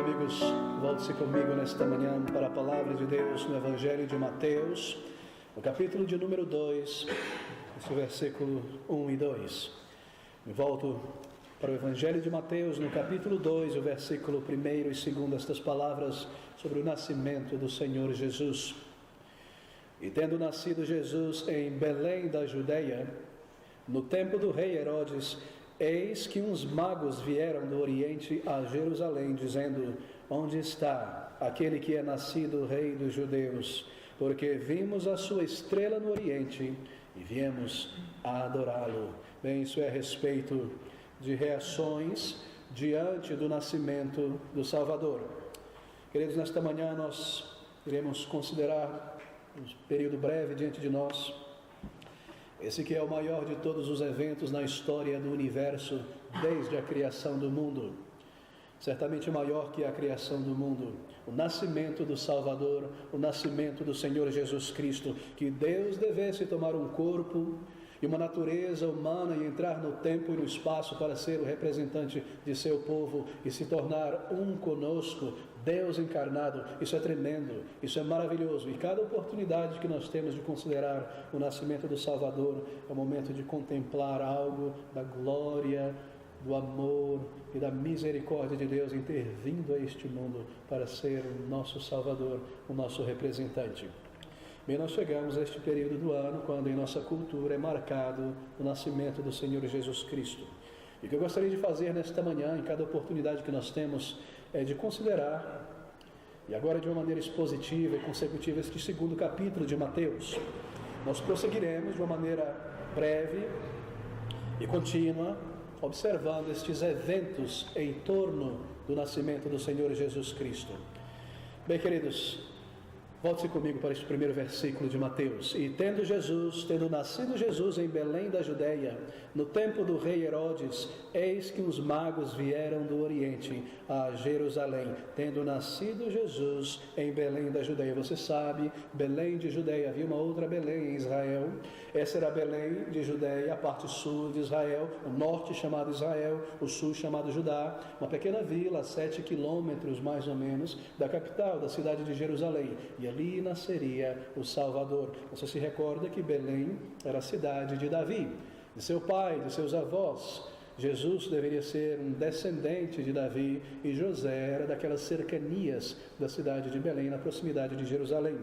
amigos, volte-se comigo nesta manhã para a palavra de Deus no Evangelho de Mateus, no capítulo de número 2, esse versículo 1 e 2. Me volto para o Evangelho de Mateus, no capítulo 2, o versículo 1 e 2, estas palavras sobre o nascimento do Senhor Jesus. E tendo nascido Jesus em Belém da Judeia, no tempo do rei Herodes, eis que uns magos vieram do Oriente a Jerusalém, dizendo: onde está aquele que é nascido rei dos judeus? Porque vimos a sua estrela no Oriente e viemos a adorá-lo. Bem, isso é a respeito de reações diante do nascimento do Salvador. Queridos, nesta manhã nós iremos considerar um período breve diante de nós. Esse que é o maior de todos os eventos na história do universo, desde a criação do mundo. Certamente maior que a criação do mundo. O nascimento do Salvador, o nascimento do Senhor Jesus Cristo. Que Deus devesse tomar um corpo e uma natureza humana e entrar no tempo e no espaço para ser o representante de seu povo e se tornar um conosco, Deus encarnado. Isso é tremendo, isso é maravilhoso, e cada oportunidade que nós temos de considerar o nascimento do Salvador é o momento de contemplar algo da glória, do amor e da misericórdia de Deus intervindo a este mundo para ser o nosso Salvador, o nosso representante. Bem, nós chegamos a este período do ano quando em nossa cultura é marcado o nascimento do Senhor Jesus Cristo. E o que eu gostaria de fazer nesta manhã, em cada oportunidade que nós temos, é de considerar, e agora de uma maneira expositiva e consecutiva, este segundo capítulo de Mateus. Nós prosseguiremos de uma maneira breve e contínua, observando estes eventos em torno do nascimento do Senhor Jesus Cristo. Bem, queridos, volte-se comigo para este primeiro versículo de Mateus. E tendo nascido Jesus em Belém da Judeia, no tempo do rei Herodes, eis que os magos vieram do Oriente a Jerusalém. Tendo nascido Jesus em Belém da Judeia. Você sabe, Belém de Judeia, havia uma outra Belém em Israel. Essa era Belém de Judeia, a parte sul de Israel, o norte chamado Israel, o sul chamado Judá. Uma pequena vila, a 7 quilômetros mais ou menos, da capital, da cidade de Jerusalém. E ali nasceria o Salvador. Você se recorda que Belém era a cidade de Davi, de seu pai, de seus avós. Jesus deveria ser um descendente de Davi e José era daquelas cercanias da cidade de Belém, na proximidade de Jerusalém.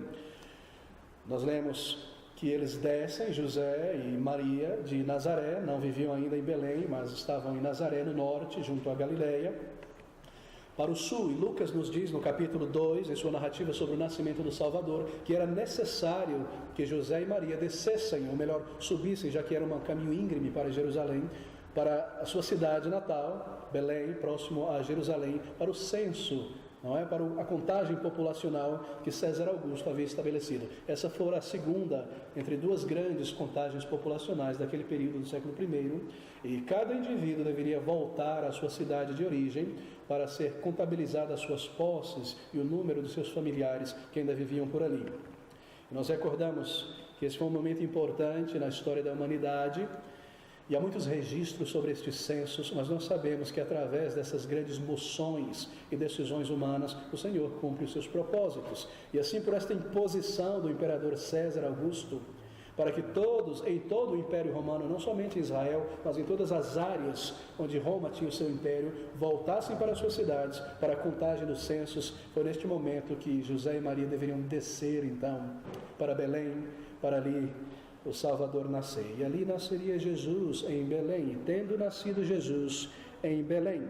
Nós lemos que eles descem, José e Maria, de Nazaré, não viviam ainda em Belém, mas estavam em Nazaré, no norte, junto à Galileia, para o sul. E Lucas nos diz no capítulo 2, em sua narrativa sobre o nascimento do Salvador, que era necessário que José e Maria descessem, ou melhor, subissem, já que era um caminho íngreme para Jerusalém, para a sua cidade natal, Belém, próximo a Jerusalém, para o censo, não é? Para a contagem populacional que César Augusto havia estabelecido. Essa fora a segunda entre duas grandes contagens populacionais daquele período do século I, e cada indivíduo deveria voltar à sua cidade de origem para ser contabilizada as suas posses e o número dos seus familiares que ainda viviam por ali. E nós recordamos que esse foi um momento importante na história da humanidade. E há muitos registros sobre estes censos, mas nós sabemos que através dessas grandes moções e decisões humanas, o Senhor cumpre os seus propósitos. E assim, por esta imposição do imperador César Augusto, para que todos, em todo o Império Romano, não somente em Israel, mas em todas as áreas onde Roma tinha o seu império, voltassem para suas cidades, para a contagem dos censos, foi neste momento que José e Maria deveriam descer, então, para Belém, para ali o Salvador nascer. E ali nasceria Jesus em Belém. E tendo nascido Jesus em Belém,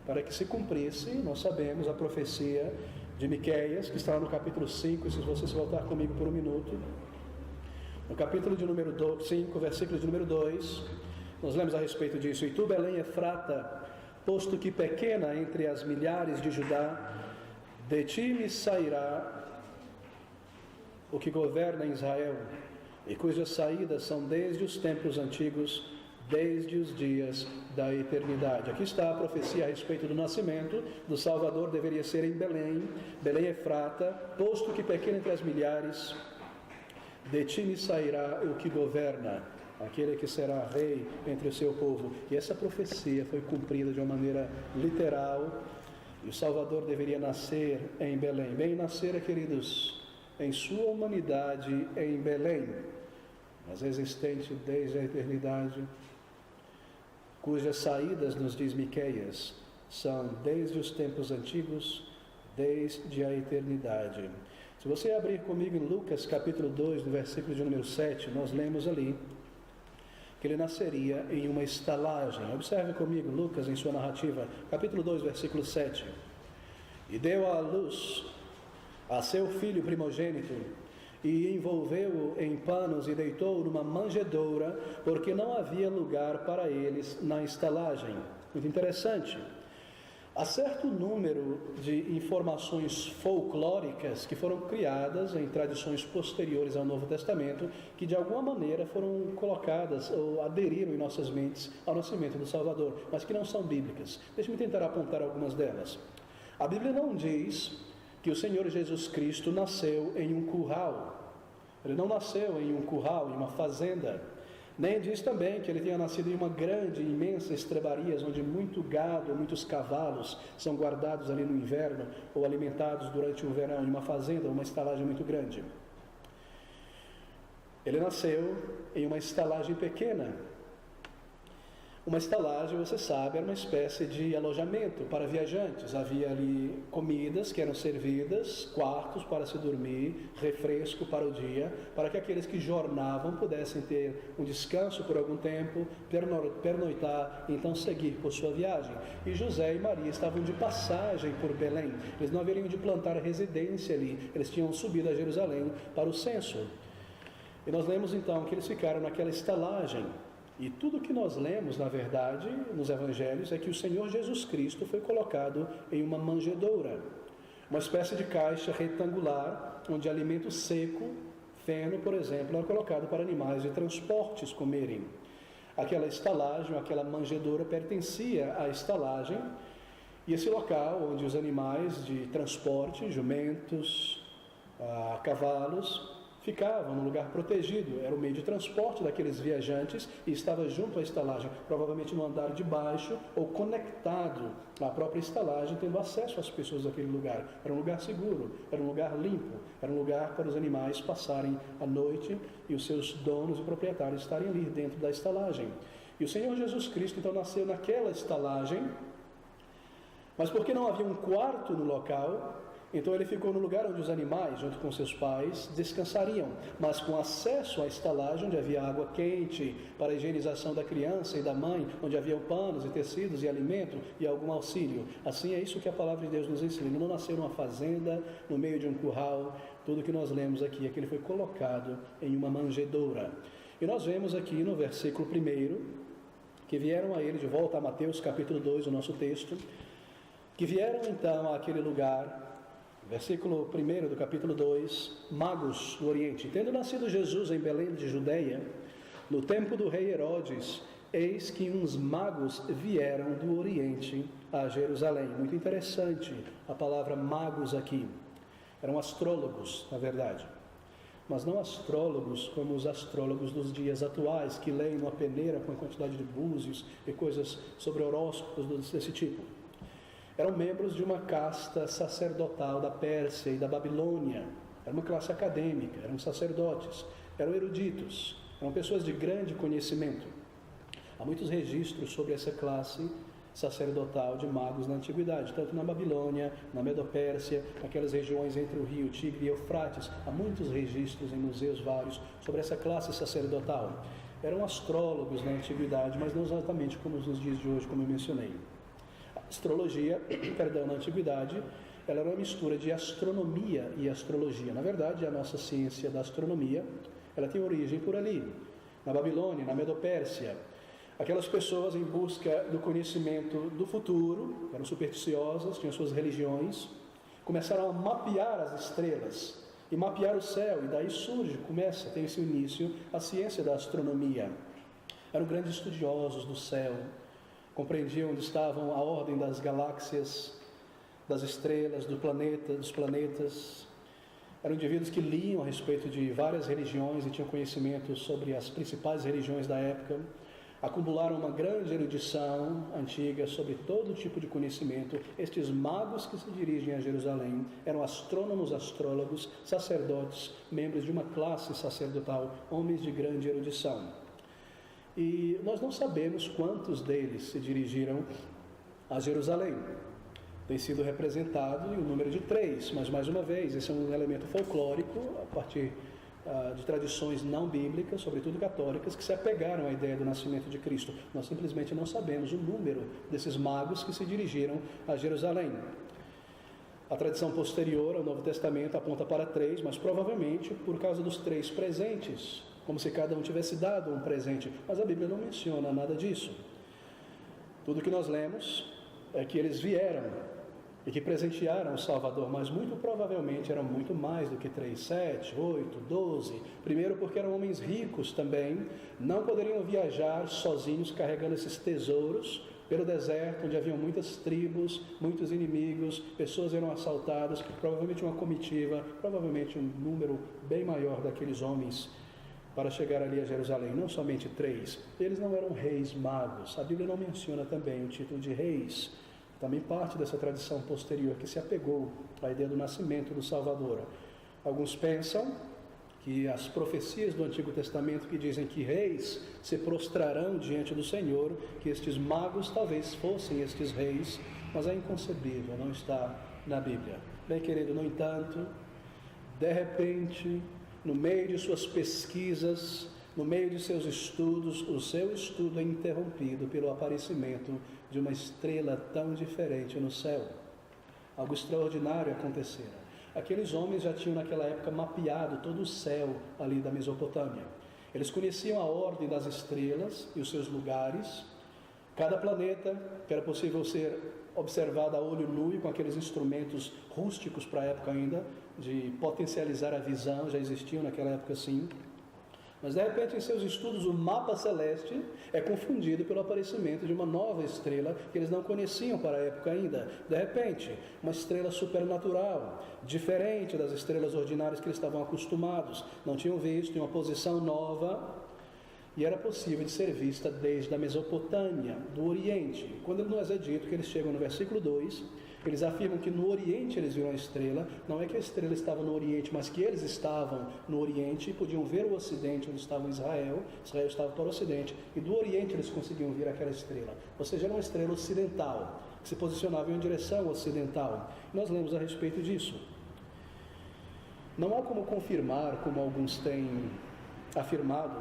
para que se cumprisse, nós sabemos, a profecia de Miqueias, que está no capítulo 5, se você se voltar comigo por um minuto, no capítulo de número 5, versículo de número 2, nós lemos a respeito disso. E tu, Belém Efrata, posto que pequena entre as milhares de Judá, de ti me sairá o que governa em Israel, e cujas saídas são desde os tempos antigos, desde os dias da eternidade. Aqui está a profecia a respeito do nascimento do Salvador. Deveria ser em Belém, Belém Efrata, posto que pequeno entre as milhares, de ti me sairá o que governa, aquele que será rei entre o seu povo. E essa profecia foi cumprida de uma maneira literal E o Salvador deveria nascer em Belém. Bem, nascer, queridos, em sua humanidade em Belém, mas existente desde a eternidade, cujas saídas, nos diz Miqueias, são desde os tempos antigos, desde a eternidade. Se você abrir comigo em Lucas capítulo 2, no versículo de número 7, nós lemos ali que ele nasceria em uma estalagem. Observe comigo Lucas em sua narrativa, capítulo 2, versículo 7. E deu à luz a seu filho primogênito, e envolveu-o em panos e deitou-o numa manjedoura, porque não havia lugar para eles na estalagem. Muito interessante. Há certo número de informações folclóricas que foram criadas em tradições posteriores ao Novo Testamento, que de alguma maneira foram colocadas ou aderiram em nossas mentes ao nascimento do Salvador, mas que não são bíblicas. Deixe-me tentar apontar algumas delas. A Bíblia não diz que o Senhor Jesus Cristo nasceu em um curral. Ele não nasceu em um curral, em uma fazenda. Nem diz também que ele tenha nascido em uma grande, imensa estrebarias, onde muito gado, muitos cavalos são guardados ali no inverno, ou alimentados durante o verão, em uma fazenda, uma estalagem muito grande. Ele nasceu em uma estalagem pequena. Uma estalagem, você sabe, era uma espécie de alojamento para viajantes. Havia ali comidas que eram servidas, quartos para se dormir, refresco para o dia, para que aqueles que jornavam pudessem ter um descanso por algum tempo, pernoitar e então seguir por sua viagem. E José e Maria estavam de passagem por Belém. Eles não haveriam de plantar residência ali, eles tinham subido a Jerusalém para o censo. E nós lemos então que eles ficaram naquela estalagem. E tudo que nós lemos, na verdade, nos evangelhos, é que o Senhor Jesus Cristo foi colocado em uma manjedoura, uma espécie de caixa retangular, onde alimento seco, feno, por exemplo, era colocado para animais de transportes comerem. Aquela estalagem, aquela manjedoura pertencia à estalagem, e esse local onde os animais de transporte, jumentos, cavalos, ficavam num lugar protegido, era o meio de transporte daqueles viajantes e estava junto à estalagem, provavelmente no andar de baixo ou conectado à própria estalagem, tendo acesso às pessoas daquele lugar. Era um lugar seguro, era um lugar limpo, era um lugar para os animais passarem a noite e os seus donos e proprietários estarem ali dentro da estalagem. E o Senhor Jesus Cristo então nasceu naquela estalagem, mas porque não havia um quarto no local, então ele ficou no lugar onde os animais, junto com seus pais, descansariam, mas com acesso à estalagem, onde havia água quente para a higienização da criança e da mãe, onde havia panos e tecidos e alimento e algum auxílio. Assim é isso que a palavra de Deus nos ensina. Ele não nasceu numa fazenda, no meio de um curral. Tudo que nós lemos aqui é que ele foi colocado em uma manjedoura. E nós vemos aqui no versículo 1, que vieram a ele, de volta a Mateus capítulo 2, o nosso texto, que vieram então àquele lugar. Versículo 1 do capítulo 2, magos do Oriente. Tendo nascido Jesus em Belém de Judeia, no tempo do rei Herodes, eis que uns magos vieram do Oriente a Jerusalém. Muito interessante a palavra magos aqui. Eram astrólogos, na verdade. Mas não astrólogos como os astrólogos dos dias atuais, que leem uma peneira com a quantidade de búzios e coisas sobre horóscopos desse tipo. Eram membros de uma casta sacerdotal da Pérsia e da Babilônia. Era uma classe acadêmica, eram sacerdotes, eram eruditos, eram pessoas de grande conhecimento. Há muitos registros sobre essa classe sacerdotal de magos na antiguidade, tanto na Babilônia, na Medopérsia, naquelas regiões entre o rio Tigre e Eufrates. Há muitos registros em museus vários sobre essa classe sacerdotal. Eram astrólogos na antiguidade, mas não exatamente como nos dias de hoje, como eu mencionei. Astrologia, na antiguidade, ela era uma mistura de astronomia e astrologia. Na verdade, a nossa ciência da astronomia, ela tem origem por ali, na Babilônia, na Medopérsia. Aquelas pessoas em busca do conhecimento do futuro, eram supersticiosas, tinham suas religiões, começaram a mapear as estrelas e mapear o céu, e daí tem esse início a ciência da astronomia. Eram grandes estudiosos do céu, compreendiam onde estavam a ordem das galáxias, das estrelas, dos planetas. Eram indivíduos que liam a respeito de várias religiões e tinham conhecimento sobre as principais religiões da época. acumularam uma grande erudição antiga sobre todo tipo de conhecimento. Estes magos que se dirigem a Jerusalém eram astrônomos, astrólogos, sacerdotes, membros de uma classe sacerdotal, homens de grande erudição. E nós não sabemos quantos deles se dirigiram a Jerusalém. Tem sido representado em um número de 3, mas mais uma vez, esse é um elemento folclórico a partir de tradições não bíblicas, sobretudo católicas, que se apegaram à ideia do nascimento de Cristo. Nós simplesmente não sabemos o número desses magos que se dirigiram a Jerusalém. A tradição posterior ao Novo Testamento aponta para 3, mas provavelmente por causa dos 3 presentes, como se cada um tivesse dado um presente, mas a Bíblia não menciona nada disso. Tudo que nós lemos é que eles vieram e que presentearam o Salvador, mas muito provavelmente eram muito mais do que 3, 7, 8, 12. Primeiro porque eram homens ricos também, não poderiam viajar sozinhos carregando esses tesouros pelo deserto, onde haviam muitas tribos, muitos inimigos, pessoas eram assaltadas, provavelmente uma comitiva, provavelmente um número bem maior daqueles homens para chegar ali a Jerusalém, não somente 3. Eles não eram reis magos, a Bíblia não menciona também o título de reis. Também parte dessa tradição posterior que se apegou à ideia do nascimento do Salvador. Alguns pensam que as profecias do Antigo Testamento que dizem que reis se prostrarão diante do Senhor, que estes magos talvez fossem estes reis, mas é inconcebível, não está na Bíblia. Bem, querido, no entanto, de repente, no meio de suas pesquisas, no meio de seus estudos, o seu estudo é interrompido pelo aparecimento de uma estrela tão diferente no céu. Algo extraordinário acontecera. Aqueles homens já tinham naquela época mapeado todo o céu ali da Mesopotâmia. Eles conheciam a ordem das estrelas e os seus lugares. Cada planeta que era possível ser observado a olho nu e com aqueles instrumentos rústicos para a época ainda, de potencializar a visão, já existiam naquela época sim. Mas de repente em seus estudos o mapa celeste é confundido pelo aparecimento de uma nova estrela que eles não conheciam para a época ainda. De repente, uma estrela supernatural, diferente das estrelas ordinárias que eles estavam acostumados, não tinham visto, em uma posição nova, e era possível de ser vista desde a Mesopotâmia, do Oriente. Quando nos é dito que eles chegam no versículo 2, eles afirmam que no Oriente eles viram a estrela. Não é que a estrela estava no Oriente, mas que eles estavam no Oriente e podiam ver o Ocidente, onde estava Israel. Israel estava para o Ocidente, e do Oriente eles conseguiam ver aquela estrela. Ou seja, era uma estrela ocidental, que se posicionava em direção ocidental. Nós lemos a respeito disso. Não há como confirmar, como alguns têm afirmado,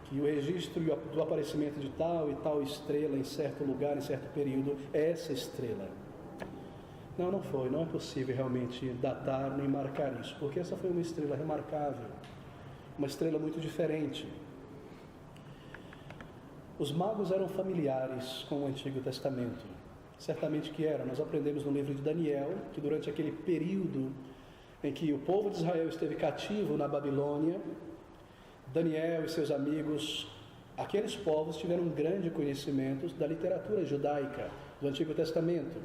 que o registro do aparecimento de tal e tal estrela em certo lugar, em certo período, é essa estrela. Não foi, não é possível realmente datar nem marcar isso, porque essa foi uma estrela remarcável, uma estrela muito diferente. Os magos eram familiares com o Antigo Testamento, certamente que eram. Nós aprendemos no livro de Daniel, que durante aquele período em que o povo de Israel esteve cativo na Babilônia, Daniel e seus amigos, aqueles povos tiveram um grande conhecimento da literatura judaica do Antigo Testamento.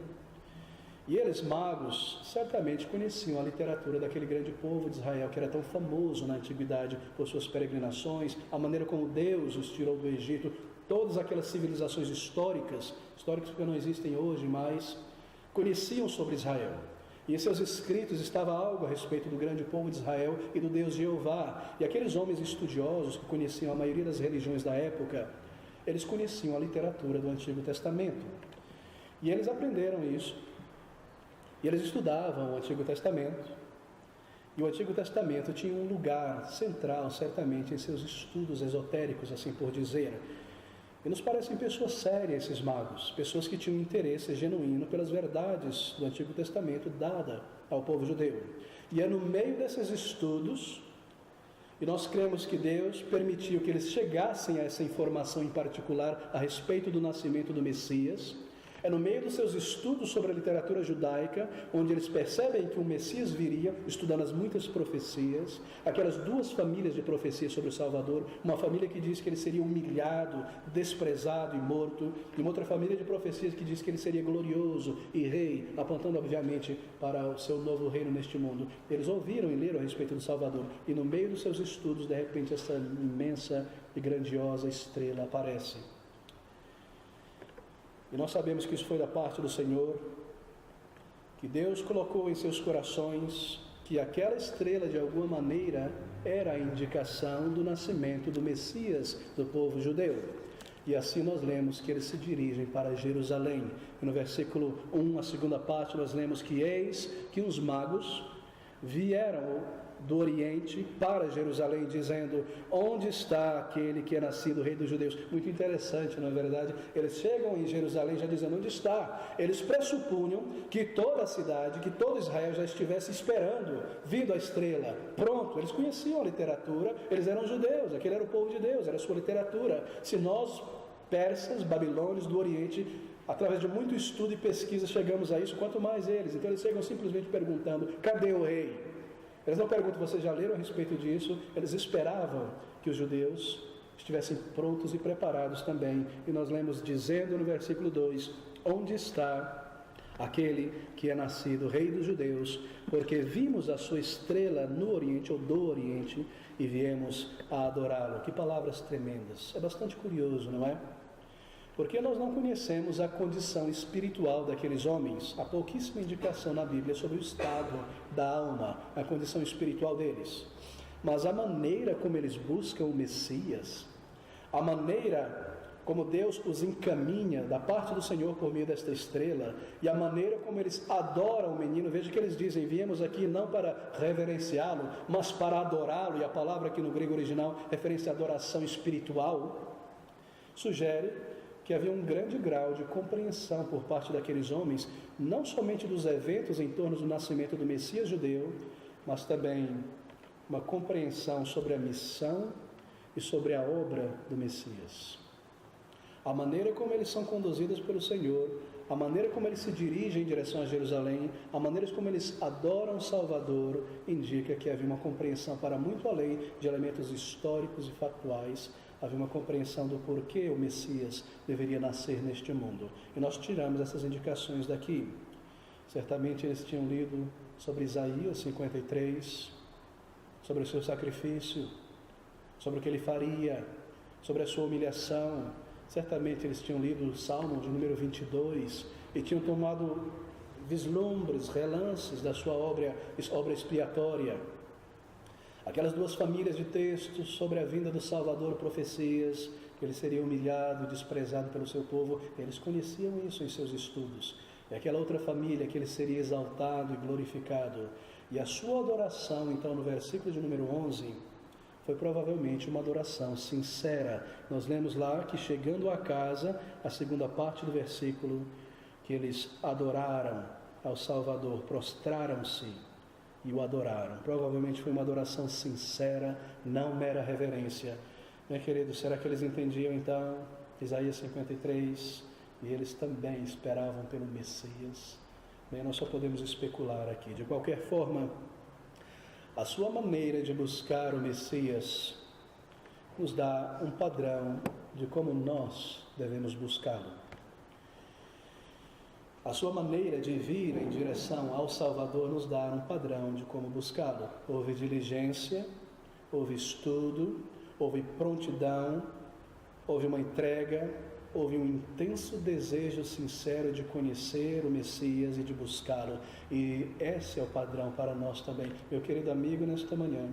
E eles, magos, certamente conheciam a literatura daquele grande povo de Israel, que era tão famoso na antiguidade por suas peregrinações, a maneira como Deus os tirou do Egito, todas aquelas civilizações históricas que não existem hoje, mas conheciam sobre Israel. E em seus escritos estava algo a respeito do grande povo de Israel e do Deus Jeová. E aqueles homens estudiosos que conheciam a maioria das religiões da época, eles conheciam a literatura do Antigo Testamento. E eles aprenderam isso. E eles estudavam o Antigo Testamento. E o Antigo Testamento tinha um lugar central, certamente, em seus estudos esotéricos, assim por dizer. E nos parecem pessoas sérias esses magos, pessoas que tinham interesse genuíno pelas verdades do Antigo Testamento dada ao povo judeu. E é no meio desses estudos, e nós cremos que Deus permitiu que eles chegassem a essa informação em particular a respeito do nascimento do Messias. É no meio dos seus estudos sobre a literatura judaica, onde eles percebem que o Messias viria, estudando as muitas profecias, aquelas duas famílias de profecias sobre o Salvador, uma família que diz que ele seria humilhado, desprezado e morto, e uma outra família de profecias que diz que ele seria glorioso e rei, apontando obviamente para o seu novo reino neste mundo. Eles ouviram e leram a respeito do Salvador, e no meio dos seus estudos, de repente, essa imensa e grandiosa estrela aparece. E nós sabemos que isso foi da parte do Senhor, que Deus colocou em seus corações que aquela estrela, de alguma maneira, era a indicação do nascimento do Messias do povo judeu. E assim nós lemos que eles se dirigem para Jerusalém. E no versículo 1, a segunda parte, nós lemos que eis que uns magos vieram do Oriente para Jerusalém, dizendo: onde está aquele que é nascido rei dos judeus? Muito interessante, não é verdade? Eles chegam em Jerusalém já dizendo onde está. Eles pressupunham que toda a cidade, que todo Israel já estivesse esperando, vindo a estrela, pronto. Eles conheciam a literatura, eles eram judeus, aquele era o povo de Deus, era a sua literatura. Se nós, persas, babilônios do Oriente, através de muito estudo e pesquisa, chegamos a isso, quanto mais eles. Então eles chegam simplesmente perguntando: cadê o rei? Eles não perguntam: vocês já leram a respeito disso? Eles esperavam que os judeus estivessem prontos e preparados também. E nós lemos dizendo no versículo 2: onde está aquele que é nascido rei dos judeus? Porque vimos a sua estrela no Oriente, ou do Oriente, e viemos a adorá-lo. Que palavras tremendas! É bastante curioso, não é? Porque nós não conhecemos a condição espiritual daqueles homens. Há pouquíssima indicação na Bíblia sobre o estado da alma, a condição espiritual deles. Mas a maneira como eles buscam o Messias, a maneira como Deus os encaminha da parte do Senhor por meio desta estrela, e a maneira como eles adoram o menino, veja que eles dizem: viemos aqui não para reverenciá-lo, mas para adorá-lo. E a palavra aqui no grego original, referência à adoração espiritual, sugere que havia um grande grau de compreensão por parte daqueles homens, não somente dos eventos em torno do nascimento do Messias judeu, mas também uma compreensão sobre a missão e sobre a obra do Messias. A maneira como eles são conduzidos pelo Senhor, a maneira como eles se dirigem em direção a Jerusalém, a maneira como eles adoram o Salvador, indica que havia uma compreensão para muito além de elementos históricos e factuais. Havia uma compreensão do porquê o Messias deveria nascer neste mundo. E nós tiramos essas indicações daqui. Certamente eles tinham lido sobre Isaías 53, sobre o seu sacrifício, sobre o que ele faria, sobre a sua humilhação. Certamente eles tinham lido o Salmo de número 22 e tinham tomado vislumbres, relances da sua obra expiatória. Aquelas duas famílias de textos sobre a vinda do Salvador, profecias, que ele seria humilhado e desprezado pelo seu povo, eles conheciam isso em seus estudos. E aquela outra família, que ele seria exaltado e glorificado. E a sua adoração, então, no versículo de número 11, foi provavelmente uma adoração sincera. Nós lemos lá que, chegando à casa, a segunda parte do versículo, que eles adoraram ao Salvador, prostraram-se e o adoraram. Provavelmente foi uma adoração sincera, não mera reverência. Meu querido, será que eles entendiam então Isaías 53? E eles também esperavam pelo Messias? Bem, nós só podemos especular aqui. De qualquer forma, a sua maneira de buscar o Messias nos dá um padrão de como nós devemos buscá-lo. A sua maneira de vir em direção ao Salvador nos dá um padrão de como buscá-lo. Houve diligência, houve estudo, houve prontidão, houve uma entrega, houve um intenso desejo sincero de conhecer o Messias e de buscá-lo. E esse é o padrão para nós também. Meu querido amigo, nesta manhã,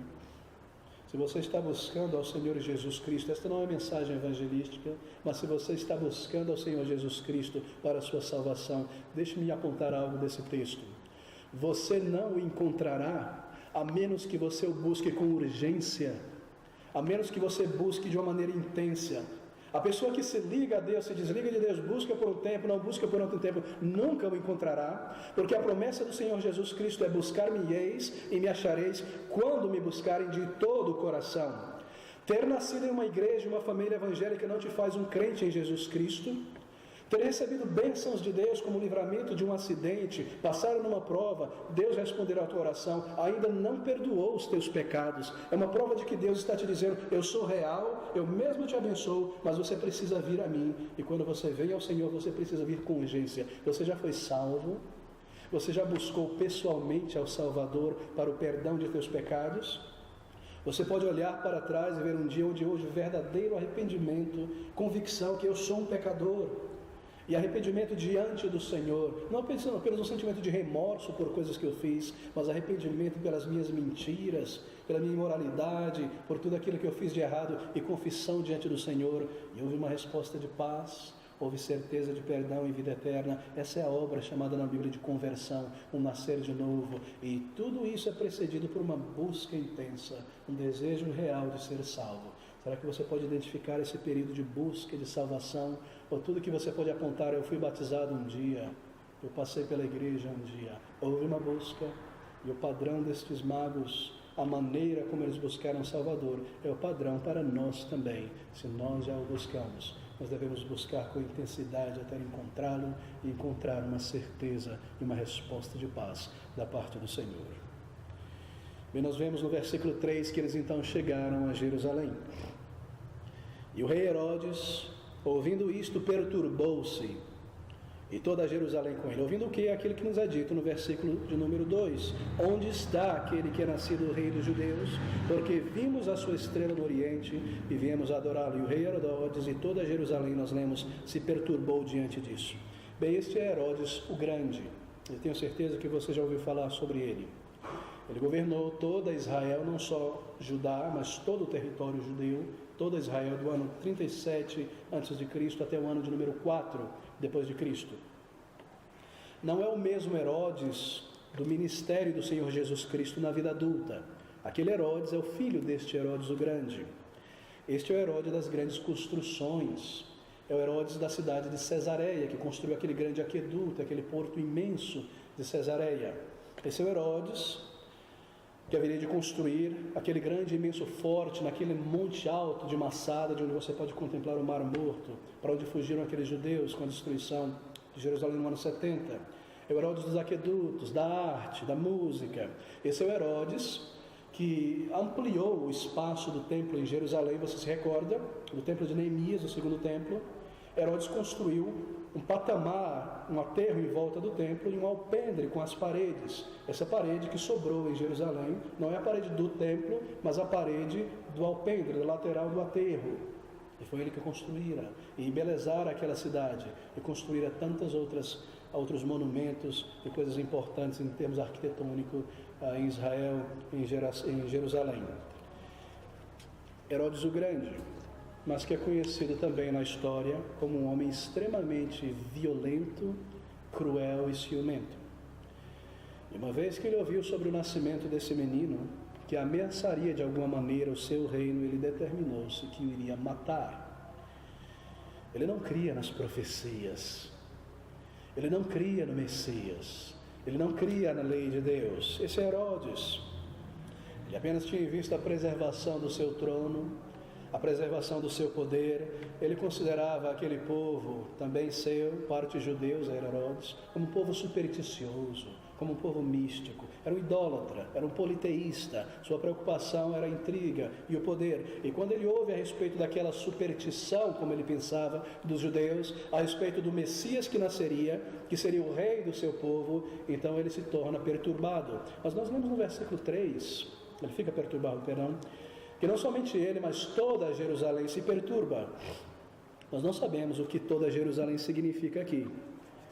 se você está buscando ao Senhor Jesus Cristo, esta não é mensagem evangelística, mas se você está buscando ao Senhor Jesus Cristo para a sua salvação, deixe-me apontar algo desse texto. Você não o encontrará a menos que você o busque com urgência, a menos que você busque de uma maneira intensa. A pessoa que se liga a Deus, se desliga de Deus, busca por um tempo, não busca por outro tempo, nunca o encontrará, porque a promessa do Senhor Jesus Cristo é: buscar-me-eis e me achareis quando me buscarem de todo o coração. Ter nascido em uma igreja, uma família evangélica não te faz um crente em Jesus Cristo. Ter recebido bênçãos de Deus como livramento de um acidente, passar numa prova, Deus responderá a tua oração, ainda não perdoou os teus pecados. É uma prova de que Deus está te dizendo: eu sou real, eu mesmo te abençoo, mas você precisa vir a mim. E quando você vem ao Senhor, você precisa vir com urgência. Você já foi salvo? Você já buscou pessoalmente ao Salvador para o perdão de teus pecados? Você pode olhar para trás e ver um dia onde houve verdadeiro arrependimento, convicção que eu sou um pecador. e arrependimento diante do Senhor, não apenas um sentimento de remorso por coisas que eu fiz, mas arrependimento pelas minhas mentiras, pela minha imoralidade, por tudo aquilo que eu fiz de errado, e confissão diante do Senhor, e houve uma resposta de paz, houve certeza de perdão e vida eterna. Essa é a obra chamada na Bíblia de conversão, um nascer de novo, e tudo isso é precedido por uma busca intensa, um desejo real de ser salvo. Será que você pode identificar esse período de busca, de salvação? Ou tudo que você pode apontar: eu fui batizado um dia, eu passei pela igreja um dia. Houve uma busca, e o padrão destes magos, a maneira como eles buscaram o Salvador, é o padrão para nós também. Se nós já o buscamos, nós devemos buscar com intensidade até encontrá-lo e encontrar uma certeza e uma resposta de paz da parte do Senhor. E nós vemos no versículo 3 que eles então chegaram a Jerusalém. E o rei Herodes, ouvindo isto, perturbou-se, e toda Jerusalém com ele. Ouvindo o que? Aquilo que nos é dito no versículo de número 2. Onde está aquele que é nascido rei dos judeus? Porque vimos a sua estrela no oriente e viemos adorá-lo. E o rei Herodes e toda Jerusalém, nós lemos, se perturbou diante disso. Bem, este é Herodes o Grande. Eu tenho certeza que você já ouviu falar sobre ele. Ele governou toda Israel, não só Judá, mas todo o território judeu, toda Israel, do ano 37 a.C. até o ano de número 4 depois de Cristo. Não é o mesmo Herodes do ministério do Senhor Jesus Cristo na vida adulta. Aquele Herodes é o filho deste Herodes o Grande. Este é o Herodes das grandes construções. É o Herodes da cidade de Cesareia, que construiu aquele grande aqueduto, aquele porto imenso de Cesareia. Esse é o Herodes que haveria de construir aquele grande, imenso forte, naquele monte alto de Massada, de onde você pode contemplar o Mar Morto, para onde fugiram aqueles judeus com a destruição de Jerusalém no ano 70. É o Herodes dos aquedutos, da arte, da música. Esse é o Herodes que ampliou o espaço do templo em Jerusalém. Você se recorda do templo de Neemias, o segundo templo? Herodes construiu um patamar, um aterro em volta do templo e um alpendre com as paredes. Essa parede que sobrou em Jerusalém não é a parede do templo, mas a parede do alpendre, da lateral do aterro. E foi ele que construíra e embelezara aquela cidade e construíra tantas outros monumentos e coisas importantes em termos arquitetônicos em Israel, em Jerusalém. Herodes o Grande, mas que é conhecido também na história como um homem extremamente violento, cruel e ciumento. E uma vez que ele ouviu sobre o nascimento desse menino, que ameaçaria de alguma maneira o seu reino, ele determinou-se que o iria matar. Ele não cria nas profecias, ele não cria no Messias, ele não cria na lei de Deus. Esse é Herodes. Ele apenas tinha em vista a preservação do seu trono, a preservação do seu poder. Ele considerava aquele povo, também seu, parte judeus, era Herodes, como um povo supersticioso, como um povo místico. Era um idólatra, era um politeísta. Sua preocupação era a intriga e o poder. E quando ele ouve a respeito daquela superstição, como ele pensava, dos judeus, a respeito do Messias que nasceria, que seria o rei do seu povo, então ele se torna perturbado. Mas nós lemos no versículo 3, ele fica perturbado, que não somente ele, mas toda Jerusalém se perturba. Nós não sabemos o que toda Jerusalém significa aqui.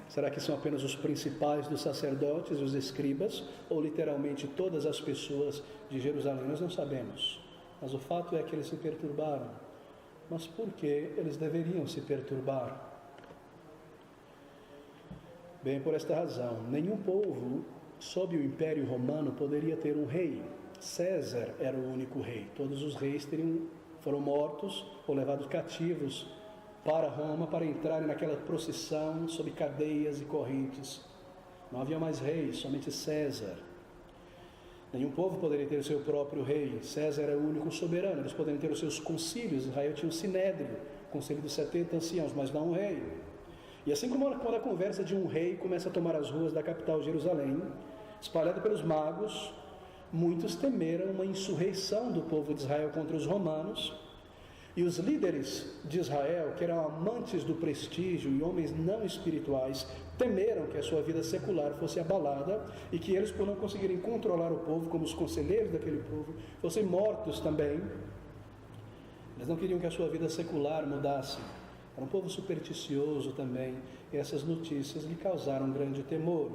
Será que são apenas os principais dos sacerdotes, os escribas, ou literalmente todas as pessoas de Jerusalém? Nós não sabemos. Mas o fato é que eles se perturbaram. Mas por que eles deveriam se perturbar? Bem, por esta razão, nenhum povo sob o Império Romano poderia ter um rei. César era o único rei. Todos os reis foram mortos ou levados cativos para Roma para entrarem naquela procissão sob cadeias e correntes. Não havia mais reis, somente César. Nenhum povo poderia ter o seu próprio rei. César era o único soberano. Eles poderiam ter os seus concílios. Israel tinha o Sinédrio, conselho dos 70 anciãos, mas não um rei. E assim como quando a conversa de um rei começa a tomar as ruas da capital Jerusalém, espalhada pelos magos, muitos temeram uma insurreição do povo de Israel contra os romanos, e os líderes de Israel, que eram amantes do prestígio e homens não espirituais, temeram que a sua vida secular fosse abalada e que eles, por não conseguirem controlar o povo, como os conselheiros daquele povo, fossem mortos também. Eles não queriam que a sua vida secular mudasse. Era um povo supersticioso também, e essas notícias lhe causaram grande temor.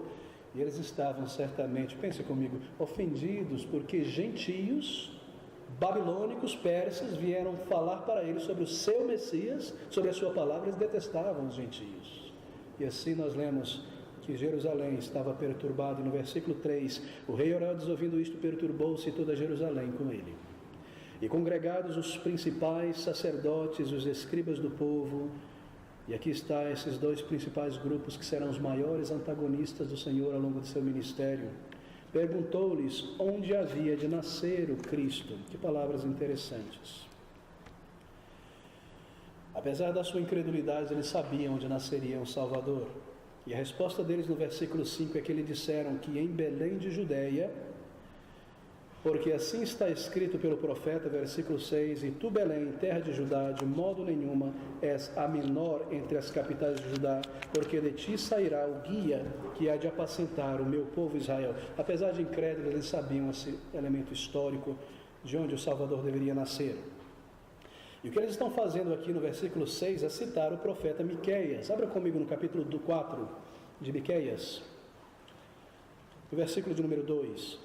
E eles estavam certamente, pense comigo, ofendidos porque gentios, babilônicos, persas, vieram falar para eles sobre o seu Messias, sobre a sua palavra. Eles detestavam os gentios. E assim nós lemos que Jerusalém estava perturbada, e no versículo 3, o rei Herodes, ouvindo isto, perturbou-se toda Jerusalém com ele. E congregados os principais sacerdotes, os escribas do povo, e aqui está esses dois principais grupos que serão os maiores antagonistas do Senhor ao longo de seu ministério, perguntou-lhes onde havia de nascer o Cristo. Que palavras interessantes. Apesar da sua incredulidade, eles sabiam onde nasceria o Salvador. E a resposta deles no versículo 5 é que eles disseram que em Belém de Judeia, porque assim está escrito pelo profeta, versículo 6, e tu, Belém, terra de Judá, de modo nenhuma és a menor entre as capitais de Judá, porque de ti sairá o guia que há de apacentar o meu povo Israel. Apesar de incrédulos, eles sabiam esse elemento histórico de onde o Salvador deveria nascer. E o que eles estão fazendo aqui no versículo 6 é citar o profeta Miqueias. Abra comigo no capítulo 4 de Miqueias, o versículo de número 2.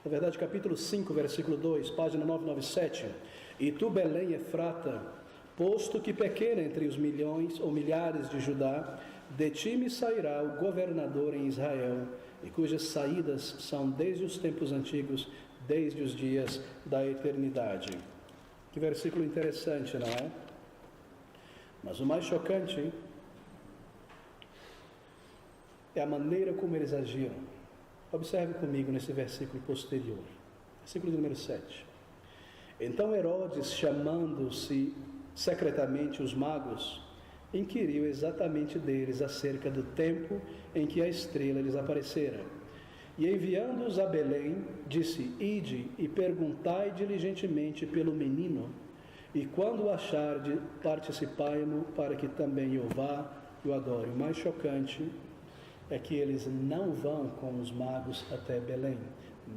Na verdade, capítulo 5, versículo 2, página 997. E tu, Belém Efrata, posto que pequena entre os milhões ou milhares de Judá, de ti me sairá o governador em Israel, e cujas saídas são desde os tempos antigos, desde os dias da eternidade. Que versículo interessante, não é? Mas o mais chocante é a maneira como eles agiram. Observe comigo nesse versículo posterior, versículo número 7. Então Herodes, chamando-se secretamente os magos, inquiriu exatamente deles acerca do tempo em que a estrela lhes aparecera. E enviando-os a Belém, disse: Ide e perguntai diligentemente pelo menino, e quando o acharde, participai-mo, para que também eu vá e o adore. O mais chocante é que eles não vão com os magos até Belém.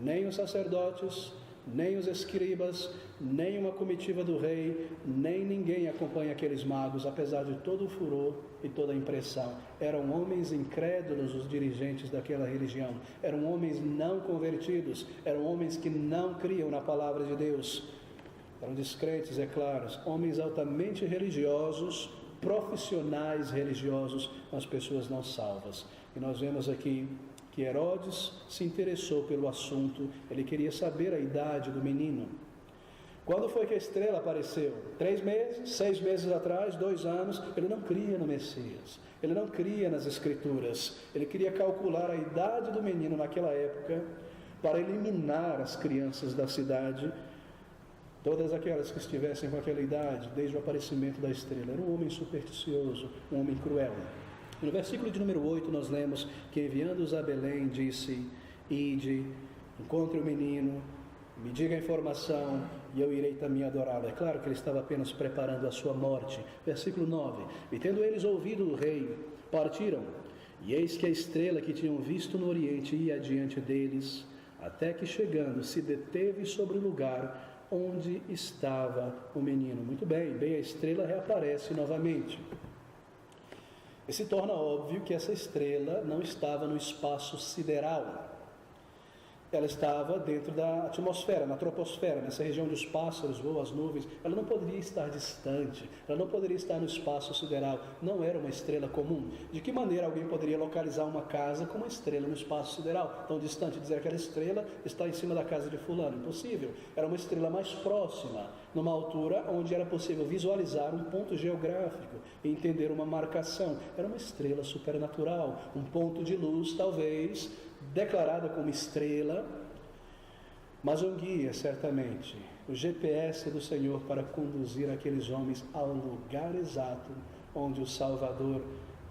Nem os sacerdotes, nem os escribas, nem uma comitiva do rei, nem ninguém acompanha aqueles magos, apesar de todo o furor e toda a impressão. Eram homens incrédulos os dirigentes daquela religião, eram homens não convertidos, eram homens que não criam na palavra de Deus, eram descrentes, é claro, homens altamente religiosos, profissionais religiosos, mas pessoas não salvas. E nós vemos aqui que Herodes se interessou pelo assunto, ele queria saber a idade do menino. Quando foi que a estrela apareceu? 3 meses, 6 meses atrás, 2 anos? Ele não cria no Messias, ele não cria nas Escrituras, ele queria calcular a idade do menino naquela época, para eliminar as crianças da cidade, todas aquelas que estivessem com aquela idade, desde o aparecimento da estrela. Era um homem supersticioso, um homem cruel. No versículo de número 8 nós lemos que enviando-os a Belém disse: Ide, encontre o menino, me diga a informação e eu irei também adorá-lo. É claro que ele estava apenas preparando a sua morte. Versículo 9: E tendo eles ouvido o rei, partiram, e eis que a estrela que tinham visto no oriente ia adiante deles, até que chegando se deteve sobre o lugar onde estava o menino. Muito bem, a estrela reaparece novamente. E se torna óbvio que essa estrela não estava no espaço sideral. Ela estava dentro da atmosfera, na troposfera, nessa região onde os pássaros voam, as nuvens. Ela não poderia estar distante, ela não poderia estar no espaço sideral. Não era uma estrela comum. De que maneira alguém poderia localizar uma casa com uma estrela no espaço sideral? Tão distante, dizer que aquela estrela está em cima da casa de fulano. Impossível. Era uma estrela mais próxima, numa altura onde era possível visualizar um ponto geográfico e entender uma marcação. Era uma estrela supernatural, um ponto de luz, talvez declarada como estrela, mas um guia, certamente, o GPS do Senhor para conduzir aqueles homens ao lugar exato onde o Salvador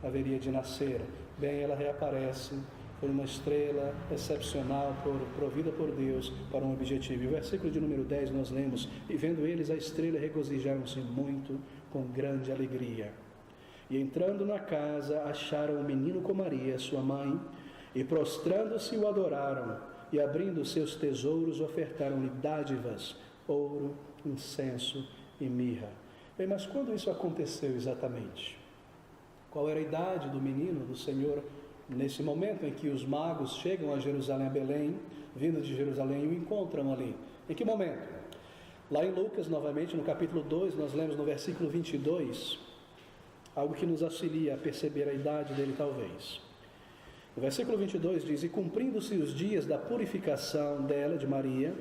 haveria de nascer. Bem, ela reaparece, foi uma estrela excepcional, provida por Deus para um objetivo. E o versículo de número 10 nós lemos: E vendo eles a estrela, regozijaram-se muito, com grande alegria. E entrando na casa, acharam o menino com Maria, sua mãe, e prostrando-se o adoraram, e abrindo seus tesouros ofertaram-lhe dádivas, ouro, incenso e mirra. Bem, mas quando isso aconteceu exatamente? Qual era a idade do menino, do Senhor, nesse momento em que os magos chegam a Jerusalém, a Belém, vindo de Jerusalém, e o encontram ali? Em que momento? Lá em Lucas, novamente, no capítulo 2, nós lemos no versículo 22, algo que nos auxilia a perceber a idade dele, talvez. O versículo 22 diz: e cumprindo-se os dias da purificação dela, de Maria,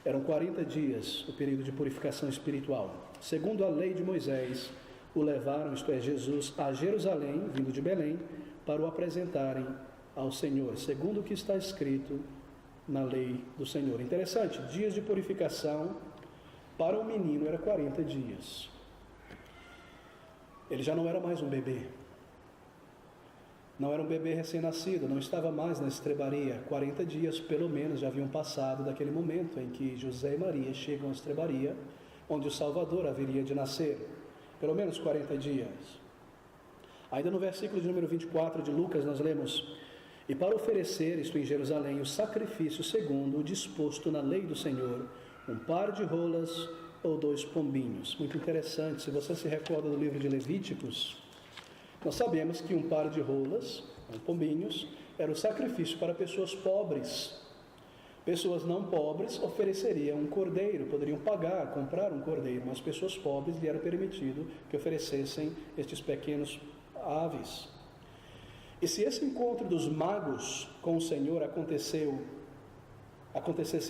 eram 40 dias o período de purificação espiritual. Segundo a lei de Moisés, o levaram, isto é, Jesus, a Jerusalém, vindo de Belém, para o apresentarem ao Senhor, segundo o que está escrito na lei do Senhor. Interessante, dias de purificação para o menino era 40 dias. Ele já não era mais um bebê. Não era um bebê recém-nascido, não estava mais na estrebaria. 40 dias, pelo menos, já haviam passado daquele momento em que José e Maria chegam à estrebaria, onde o Salvador haveria de nascer. Pelo menos 40 dias. Ainda no versículo de número 24 de Lucas, nós lemos: e para oferecer, isto em Jerusalém, o sacrifício segundo o disposto na lei do Senhor, um par de rolas ou 2 pombinhos. Muito interessante, se você se recorda do livro de Levíticos, nós sabemos que um par de rolas, pombinhos, era o sacrifício para pessoas pobres. Pessoas não pobres ofereceriam um cordeiro, poderiam pagar, comprar um cordeiro, mas pessoas pobres lhe era permitido que oferecessem estes pequenos aves. E se esse encontro dos magos com o Senhor acontecesse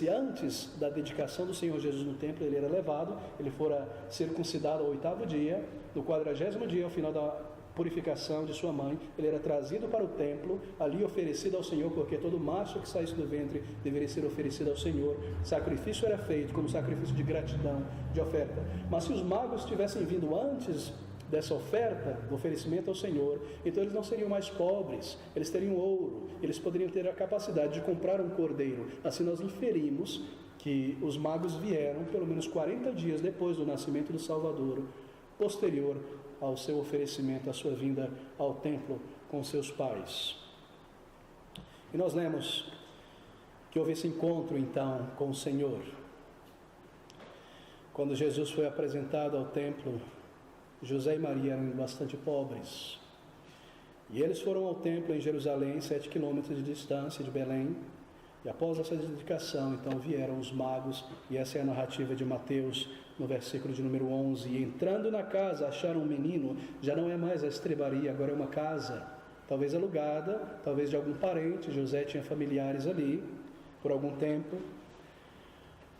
antes da dedicação do Senhor Jesus no templo, ele era levado, ele fora circuncidado ao 8º dia, no 40º dia, ao final da purificação de sua mãe, ele era trazido para o templo, ali oferecido ao Senhor, porque todo macho que saísse do ventre deveria ser oferecido ao Senhor. Sacrifício era feito como sacrifício de gratidão, de oferta. Mas se os magos tivessem vindo antes dessa oferta, do oferecimento ao Senhor, então eles não seriam mais pobres, eles teriam ouro, eles poderiam ter a capacidade de comprar um cordeiro. Assim nós inferimos que os magos vieram pelo menos 40 dias depois do nascimento do Salvador, posterior ao seu oferecimento, à sua vinda ao templo com seus pais. E nós lemos que houve esse encontro então com o Senhor. Quando Jesus foi apresentado ao templo, José e Maria eram bastante pobres. E eles foram ao templo em Jerusalém, 7 quilômetros de distância de Belém. E após essa dedicação, então vieram os magos, e essa é a narrativa de Mateus, no versículo de número 11. E entrando na casa, acharam um menino, já não é mais a estrebaria, agora é uma casa, talvez alugada, talvez de algum parente. José tinha familiares ali, por algum tempo.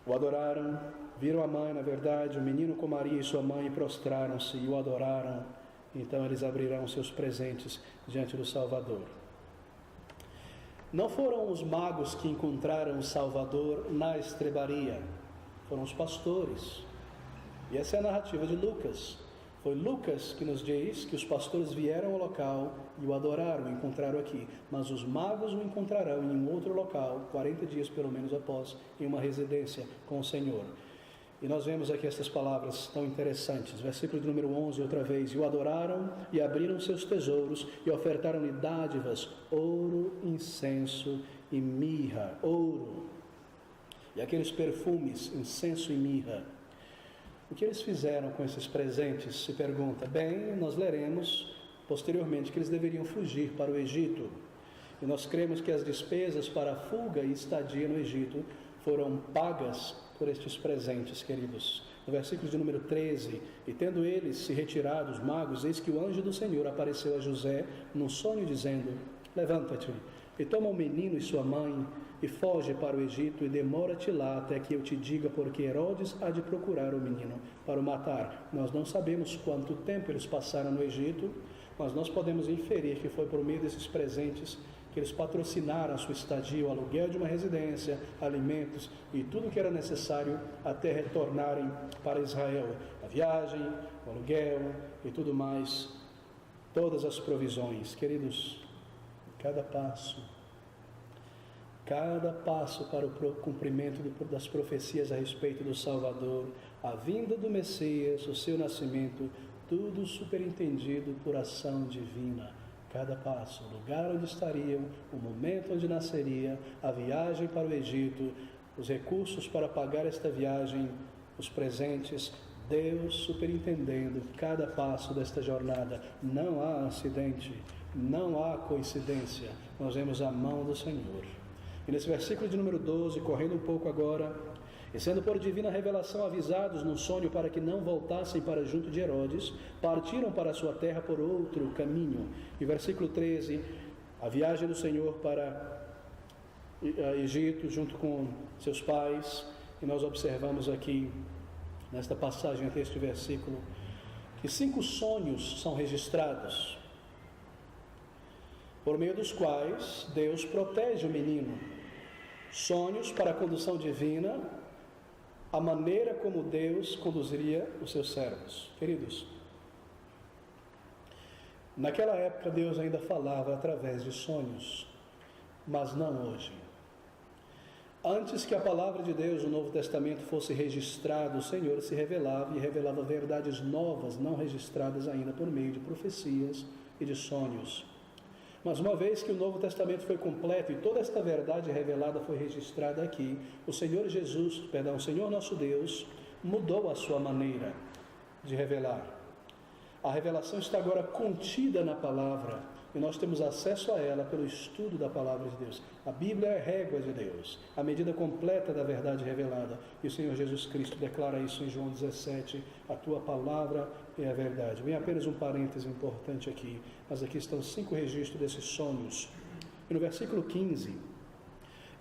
O adoraram, viram a mãe, na verdade, o menino com Maria e sua mãe, e prostraram-se e o adoraram. Então eles abrirão seus presentes diante do Salvador. Não foram os magos que encontraram o Salvador na estrebaria, foram os pastores. E essa é a narrativa de Lucas. Foi Lucas que nos diz que os pastores vieram ao local e o adoraram, o encontraram aqui. Mas os magos o encontrarão em um outro local, 40 dias pelo menos após, em uma residência com o Senhor. E nós vemos aqui essas palavras tão interessantes. Versículo de número 11, outra vez. E o adoraram e abriram seus tesouros e ofertaram-lhe dádivas, ouro, incenso e mirra. Ouro. E aqueles perfumes, incenso e mirra. O que eles fizeram com esses presentes, se pergunta. Bem, nós leremos posteriormente que eles deveriam fugir para o Egito. E nós cremos que as despesas para a fuga e estadia no Egito foram pagas por estes presentes, queridos. No versículo de número 13, e tendo eles se retirado, os magos, eis que o anjo do Senhor apareceu a José num sonho, dizendo: levanta-te, e toma o menino e sua mãe, e foge para o Egito, e demora-te lá até que eu te diga, porque Herodes há de procurar o menino para o matar. Nós não sabemos quanto tempo eles passaram no Egito, mas nós podemos inferir que foi por meio desses presentes que eles patrocinaram a sua estadia, o aluguel de uma residência, alimentos e tudo o que era necessário até retornarem para Israel. A viagem, o aluguel e tudo mais, todas as provisões. Queridos, cada passo para o cumprimento das profecias a respeito do Salvador, a vinda do Messias, o seu nascimento, tudo superintendido por ação divina. Cada passo, o lugar onde estariam, o momento onde nasceria, a viagem para o Egito, os recursos para pagar esta viagem, os presentes, Deus superintendendo cada passo desta jornada. Não há acidente, não há coincidência, nós vemos a mão do Senhor. E nesse versículo de número 12, correndo um pouco agora, e sendo por divina revelação avisados num sonho para que não voltassem para junto de Herodes, partiram para a sua terra por outro caminho. E versículo 13, a viagem do Senhor para Egito junto com seus pais. E nós observamos aqui, nesta passagem até este versículo, que 5 sonhos são registrados, por meio dos quais Deus protege o menino. Sonhos para a condução divina, a maneira como Deus conduziria os seus servos. Queridos, naquela época Deus ainda falava através de sonhos, mas não hoje. Antes que a palavra de Deus no Novo Testamento fosse registrada, o Senhor se revelava e revelava verdades novas, não registradas ainda por meio de profecias e de sonhos. Mas uma vez que o Novo Testamento foi completo e toda esta verdade revelada foi registrada aqui, o Senhor o Senhor nosso Deus, mudou a sua maneira de revelar. A revelação está agora contida na palavra e nós temos acesso a ela pelo estudo da palavra de Deus. A Bíblia é a régua de Deus, a medida completa da verdade revelada. E o Senhor Jesus Cristo declara isso em João 17, a tua palavra é a verdade. Vem apenas um parêntese importante aqui, mas aqui estão 5 registros desses sonhos. E no versículo 15,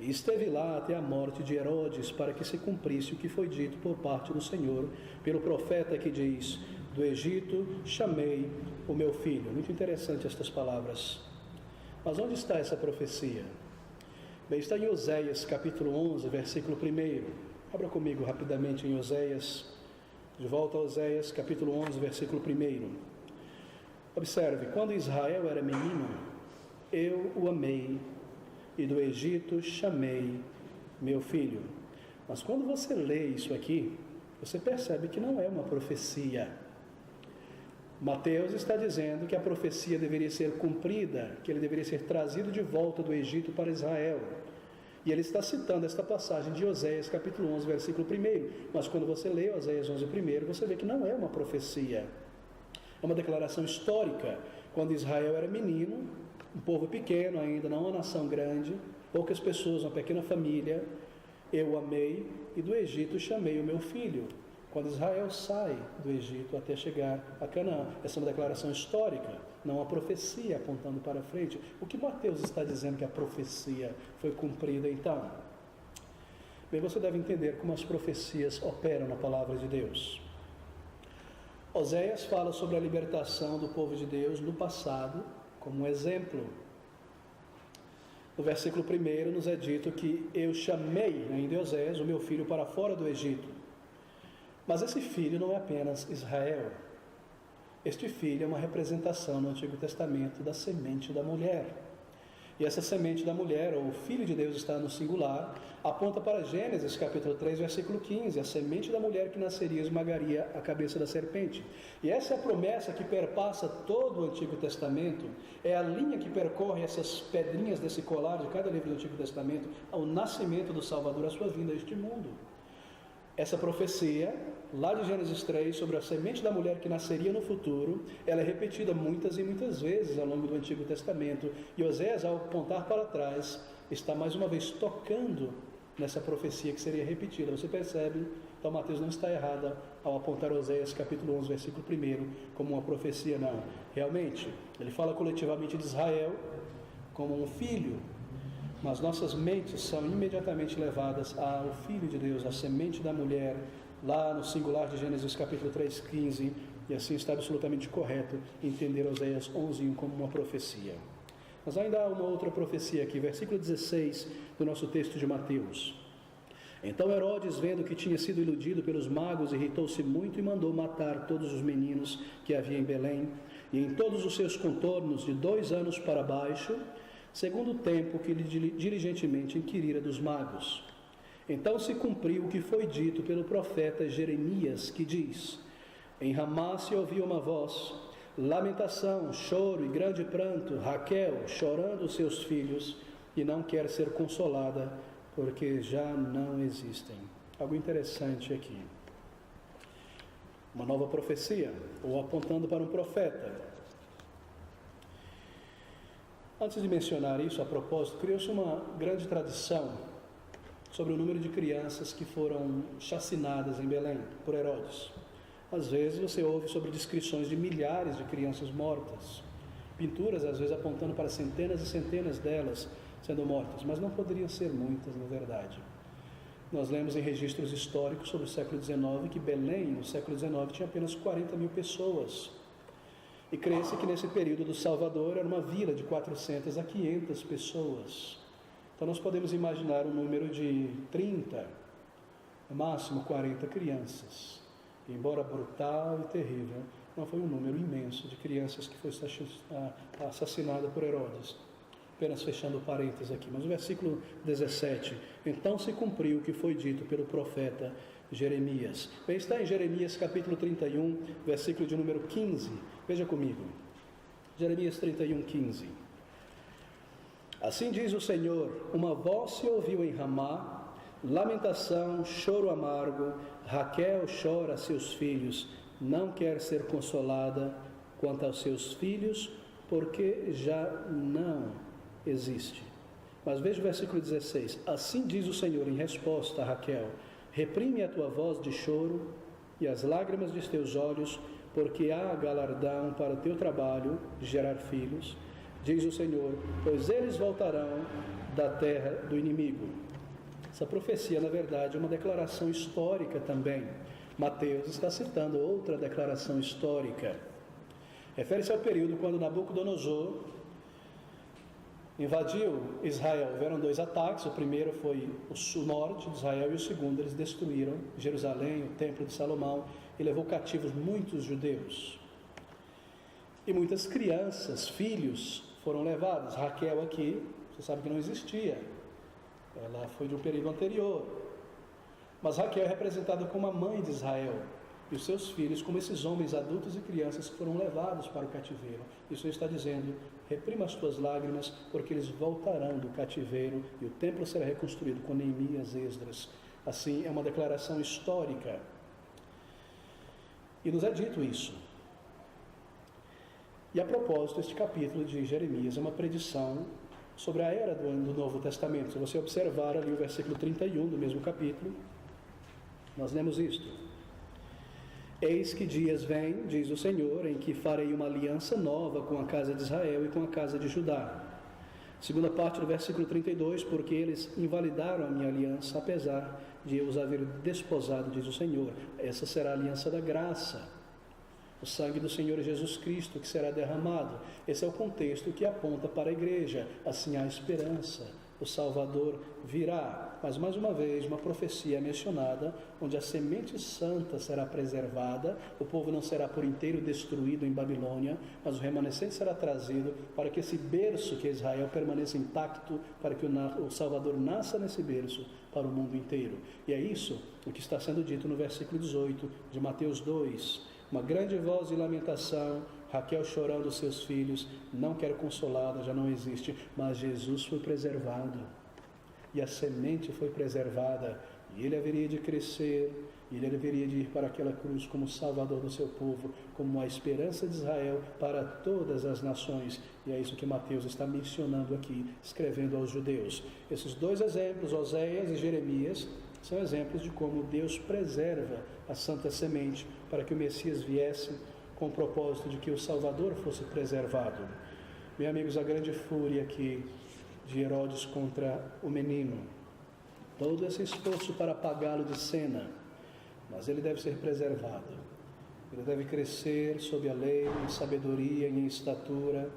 e esteve lá até a morte de Herodes, para que se cumprisse o que foi dito por parte do Senhor, pelo profeta que diz, do Egito chamei o meu filho. Muito interessante estas palavras. Mas onde está essa profecia? Bem, está em Oséias capítulo 11, versículo 1. Abra comigo rapidamente em Oséias, de volta a Oséias capítulo 11, versículo 1. Observe, quando Israel era menino, eu o amei, e do Egito chamei meu filho. Mas quando você lê isso aqui, você percebe que não é uma profecia. Mateus está dizendo que a profecia deveria ser cumprida, que ele deveria ser trazido de volta do Egito para Israel. E ele está citando esta passagem de Oséias capítulo 11, versículo 1. Mas quando você lê Oséias 11, 1, você vê que não é uma profecia. É uma declaração histórica. Quando Israel era menino, um povo pequeno ainda, não uma nação grande, poucas pessoas, uma pequena família, eu o amei e do Egito chamei o meu filho. Quando Israel sai do Egito até chegar a Canaã. Essa é uma declaração histórica, não uma profecia apontando para frente. O que Mateus está dizendo que a profecia foi cumprida então? Bem, você deve entender como as profecias operam na palavra de Deus. Oséias fala sobre a libertação do povo de Deus no passado, como um exemplo. No versículo 1 nos é dito que eu chamei, ainda em Oséias, o meu filho para fora do Egito. Mas esse filho não é apenas Israel. Este filho é uma representação no Antigo Testamento da semente da mulher. E essa semente da mulher, ou o Filho de Deus está no singular, aponta para Gênesis capítulo 3, versículo 15. A semente da mulher que nasceria esmagaria a cabeça da serpente. E essa é a promessa que perpassa todo o Antigo Testamento. É a linha que percorre essas pedrinhas desse colar de cada livro do Antigo Testamento, ao nascimento do Salvador, a sua vinda a este mundo. Essa profecia, lá de Gênesis 3, sobre a semente da mulher que nasceria no futuro, ela é repetida muitas e muitas vezes ao longo do Antigo Testamento. E Oséias, ao apontar para trás, está mais uma vez tocando nessa profecia que seria repetida. Você percebe? Então Mateus não está errado ao apontar Oséias capítulo 11, versículo 1, como uma profecia, não. Realmente, ele fala coletivamente de Israel como um filho, mas nossas mentes são imediatamente levadas ao Filho de Deus, à semente da mulher, lá no singular de Gênesis capítulo 3, 15, e assim está absolutamente correto entender Oséias 11 como uma profecia. Mas ainda há uma outra profecia aqui, versículo 16 do nosso texto de Mateus. Então Herodes, vendo que tinha sido iludido pelos magos, irritou-se muito e mandou matar todos os meninos que havia em Belém, e em todos os seus contornos, de 2 anos para baixo, segundo o tempo que ele diligentemente inquirira dos magos. Então se cumpriu o que foi dito pelo profeta Jeremias, que diz: em Ramá se ouviu uma voz, lamentação, choro e grande pranto, Raquel chorando os seus filhos, e não quer ser consolada, porque já não existem. Algo interessante aqui. Uma nova profecia, ou apontando para um profeta. Antes de mencionar isso, a propósito, criou-se uma grande tradição sobre o número de crianças que foram chacinadas em Belém por Herodes. Às vezes você ouve sobre descrições de milhares de crianças mortas, pinturas às vezes apontando para centenas e centenas delas sendo mortas, mas não poderiam ser muitas, na verdade. Nós lemos em registros históricos sobre o século XIX que Belém, no século XIX, tinha apenas 40 mil pessoas. E crê-se que nesse período do Salvador era uma vila de 400 a 500 pessoas. Então nós podemos imaginar um número de 30, no máximo 40 crianças. E, embora brutal e terrível, não foi um número imenso de crianças que foi assassinada por Herodes. Apenas fechando parênteses aqui, mas o versículo 17, então se cumpriu o que foi dito pelo profeta Jeremias. Bem, está em Jeremias capítulo 31, versículo de número 15, veja comigo, Jeremias 31, 15. Assim diz o Senhor, uma voz se ouviu em Ramá, lamentação, choro amargo, Raquel chora a seus filhos, não quer ser consolada quanto aos seus filhos, porque já não existe. Mas veja o versículo 16, assim diz o Senhor em resposta a Raquel, reprime a tua voz de choro e as lágrimas de teus olhos, porque há galardão para o teu trabalho de gerar filhos, diz o Senhor, pois eles voltarão da terra do inimigo. Essa profecia, na verdade, é uma declaração histórica também. Mateus está citando outra declaração histórica. Refere-se ao período quando Nabucodonosor invadiu Israel. Houveram dois ataques, o primeiro foi o norte de Israel e o segundo eles destruíram Jerusalém, o templo de Salomão, e levou cativos muitos judeus. E muitas crianças, filhos, foram levados. Raquel aqui, você sabe que não existia, ela foi de um período anterior. Mas Raquel é representada como a mãe de Israel, e os seus filhos como esses homens adultos e crianças que foram levados para o cativeiro. Isso está dizendo, reprima as tuas lágrimas, porque eles voltarão do cativeiro e o templo será reconstruído com Neemias e Esdras. Assim, é uma declaração histórica. E nos é dito isso. E a propósito, este capítulo de Jeremias é uma predição sobre a era do Novo Testamento. Se você observar ali o versículo 31 do mesmo capítulo, nós lemos isto. Eis que dias vêm, diz o Senhor, em que farei uma aliança nova com a casa de Israel e com a casa de Judá. Segunda parte do versículo 32, porque eles invalidaram a minha aliança, apesar de eu os haver desposado, diz o Senhor. Essa será a aliança da graça, o sangue do Senhor Jesus Cristo que será derramado. Esse é o contexto que aponta para a igreja. Assim há esperança, o Salvador virá. Mas mais uma vez, uma profecia é mencionada, onde a semente santa será preservada, o povo não será por inteiro destruído em Babilônia, mas o remanescente será trazido para que esse berço que é Israel permaneça intacto, para que o Salvador nasça nesse berço para o mundo inteiro. E é isso o que está sendo dito no versículo 18 de Mateus 2. Uma grande voz de lamentação, Raquel chorando seus filhos, não quer consolá-la, já não existe, mas Jesus foi preservado, e a semente foi preservada, e ele haveria de crescer, e ele haveria de ir para aquela cruz como Salvador do seu povo, como a esperança de Israel para todas as nações, e é isso que Mateus está mencionando aqui, escrevendo aos judeus. Esses dois exemplos, Oséias e Jeremias, são exemplos de como Deus preserva a santa semente para que o Messias viesse com o propósito de que o Salvador fosse preservado. Meus amigos, a grande fúria aqui de Herodes contra o menino, todo esse esforço para apagá-lo de cena, mas ele deve ser preservado. Ele deve crescer sob a lei, em sabedoria e em estatura.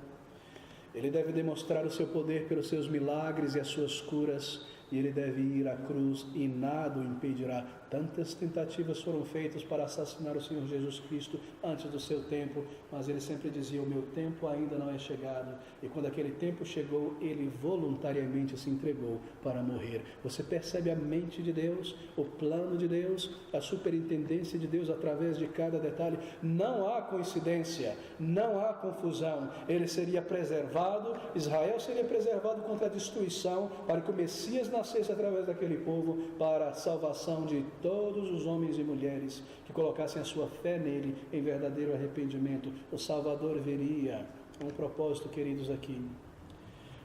Ele deve demonstrar o seu poder pelos seus milagres e as suas curas, e ele deve ir à cruz e nada o impedirá. Tantas tentativas foram feitas para assassinar o Senhor Jesus Cristo antes do seu tempo, mas ele sempre dizia, o meu tempo ainda não é chegado. E quando aquele tempo chegou, ele voluntariamente se entregou para morrer. Você percebe a mente de Deus, o plano de Deus, a superintendência de Deus através de cada detalhe. Não há coincidência, não há confusão. Ele seria preservado, Israel seria preservado contra a destruição, para que o Messias nascesse nascesse através daquele povo para a salvação de todos os homens e mulheres que colocassem a sua fé nele em verdadeiro arrependimento. O Salvador viria. Um propósito, queridos, aqui.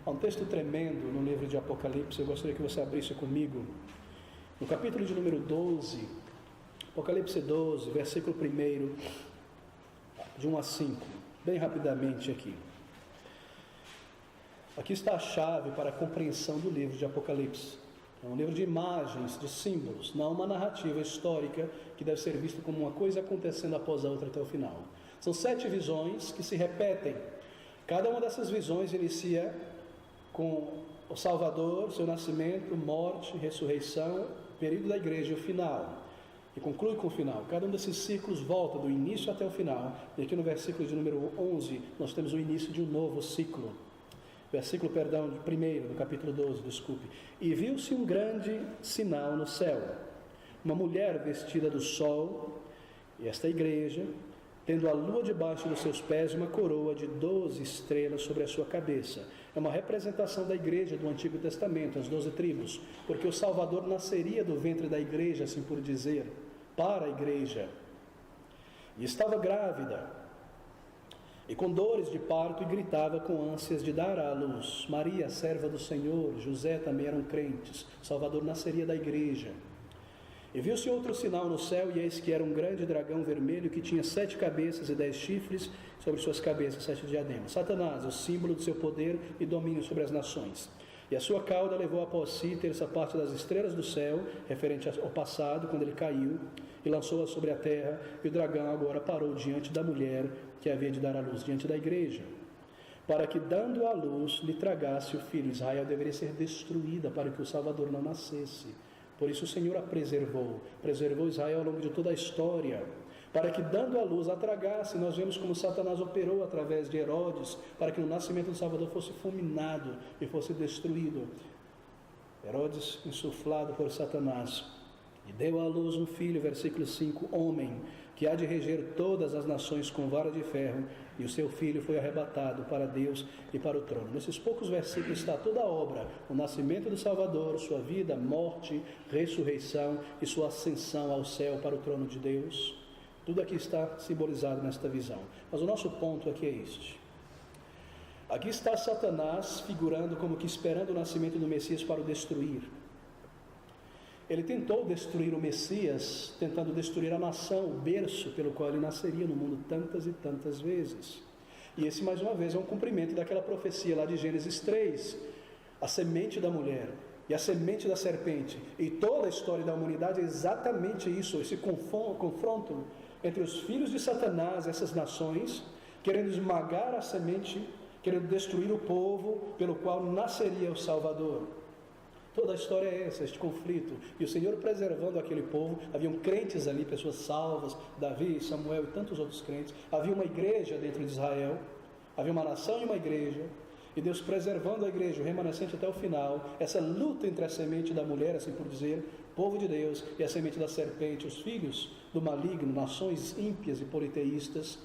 Há um texto tremendo no livro de Apocalipse, eu gostaria que você abrisse comigo. No capítulo de número 12, Apocalipse 12, versículo 1, de 1 a 5, bem rapidamente aqui. Aqui está a chave para a compreensão do livro de Apocalipse. É um livro de imagens, de símbolos, não uma narrativa histórica que deve ser vista como uma coisa acontecendo após a outra até o final. São 7 visões que se repetem. Cada uma dessas visões inicia com o Salvador, seu nascimento, morte, ressurreição, período da igreja e o final. E conclui com o final. Cada um desses ciclos volta do início até o final. E aqui no versículo de número 11, nós temos o início de um novo ciclo. Versículo, primeiro, do capítulo 12, desculpe. E viu-se um grande sinal no céu, uma mulher vestida do sol, e esta igreja, tendo a lua debaixo dos seus pés e uma coroa de 12 estrelas sobre a sua cabeça. É uma representação da igreja do Antigo Testamento, as 12 tribos, porque o Salvador nasceria do ventre da igreja, assim por dizer, para a igreja. E estava grávida, e com dores de parto, e gritava com ânsias de dar à luz. Maria, serva do Senhor, José também eram crentes. O Salvador nasceria da igreja. E viu-se outro sinal no céu, e eis que era um grande dragão vermelho que tinha 7 cabeças e 10 chifres, sobre suas cabeças 7 diademas. Satanás, o símbolo do seu poder e domínio sobre as nações. E a sua cauda levou após si terça parte das estrelas do céu, referente ao passado, quando ele caiu, e lançou-a sobre a terra, e o dragão agora parou diante da mulher que havia de dar à luz, diante da igreja, para que, dando à luz, lhe tragasse o filho. Israel deveria ser destruída para que o Salvador não nascesse. Por isso o Senhor a preservou Israel ao longo de toda a história, para que, dando à luz, a tragasse. Nós vemos como Satanás operou através de Herodes, para que no nascimento do Salvador fosse fulminado e fosse destruído. Herodes, insuflado por Satanás, e deu à luz um filho, versículo 5, homem, que há de reger todas as nações com vara de ferro, e o seu filho foi arrebatado para Deus e para o trono. Nesses poucos versículos está toda a obra, o nascimento do Salvador, sua vida, morte, ressurreição e sua ascensão ao céu para o trono de Deus. Tudo aqui está simbolizado nesta visão. Mas o nosso ponto aqui é este. Aqui está Satanás figurando como que esperando o nascimento do Messias para o destruir. Ele tentou destruir o Messias, tentando destruir a nação, o berço pelo qual ele nasceria no mundo tantas e tantas vezes. E esse, mais uma vez, é um cumprimento daquela profecia lá de Gênesis 3, a semente da mulher e a semente da serpente. E toda a história da humanidade é exatamente isso, esse confronto entre os filhos de Satanás, essas nações, querendo esmagar a semente, querendo destruir o povo pelo qual nasceria o Salvador. Toda a história é essa, este conflito. E o Senhor preservando aquele povo. Haviam crentes ali, pessoas salvas, Davi, Samuel e tantos outros crentes. Havia uma igreja dentro de Israel. Havia uma nação e uma igreja. E Deus preservando a igreja, o remanescente até o final. Essa luta entre a semente da mulher, assim por dizer, povo de Deus, e a semente da serpente, os filhos do maligno, nações ímpias e politeístas.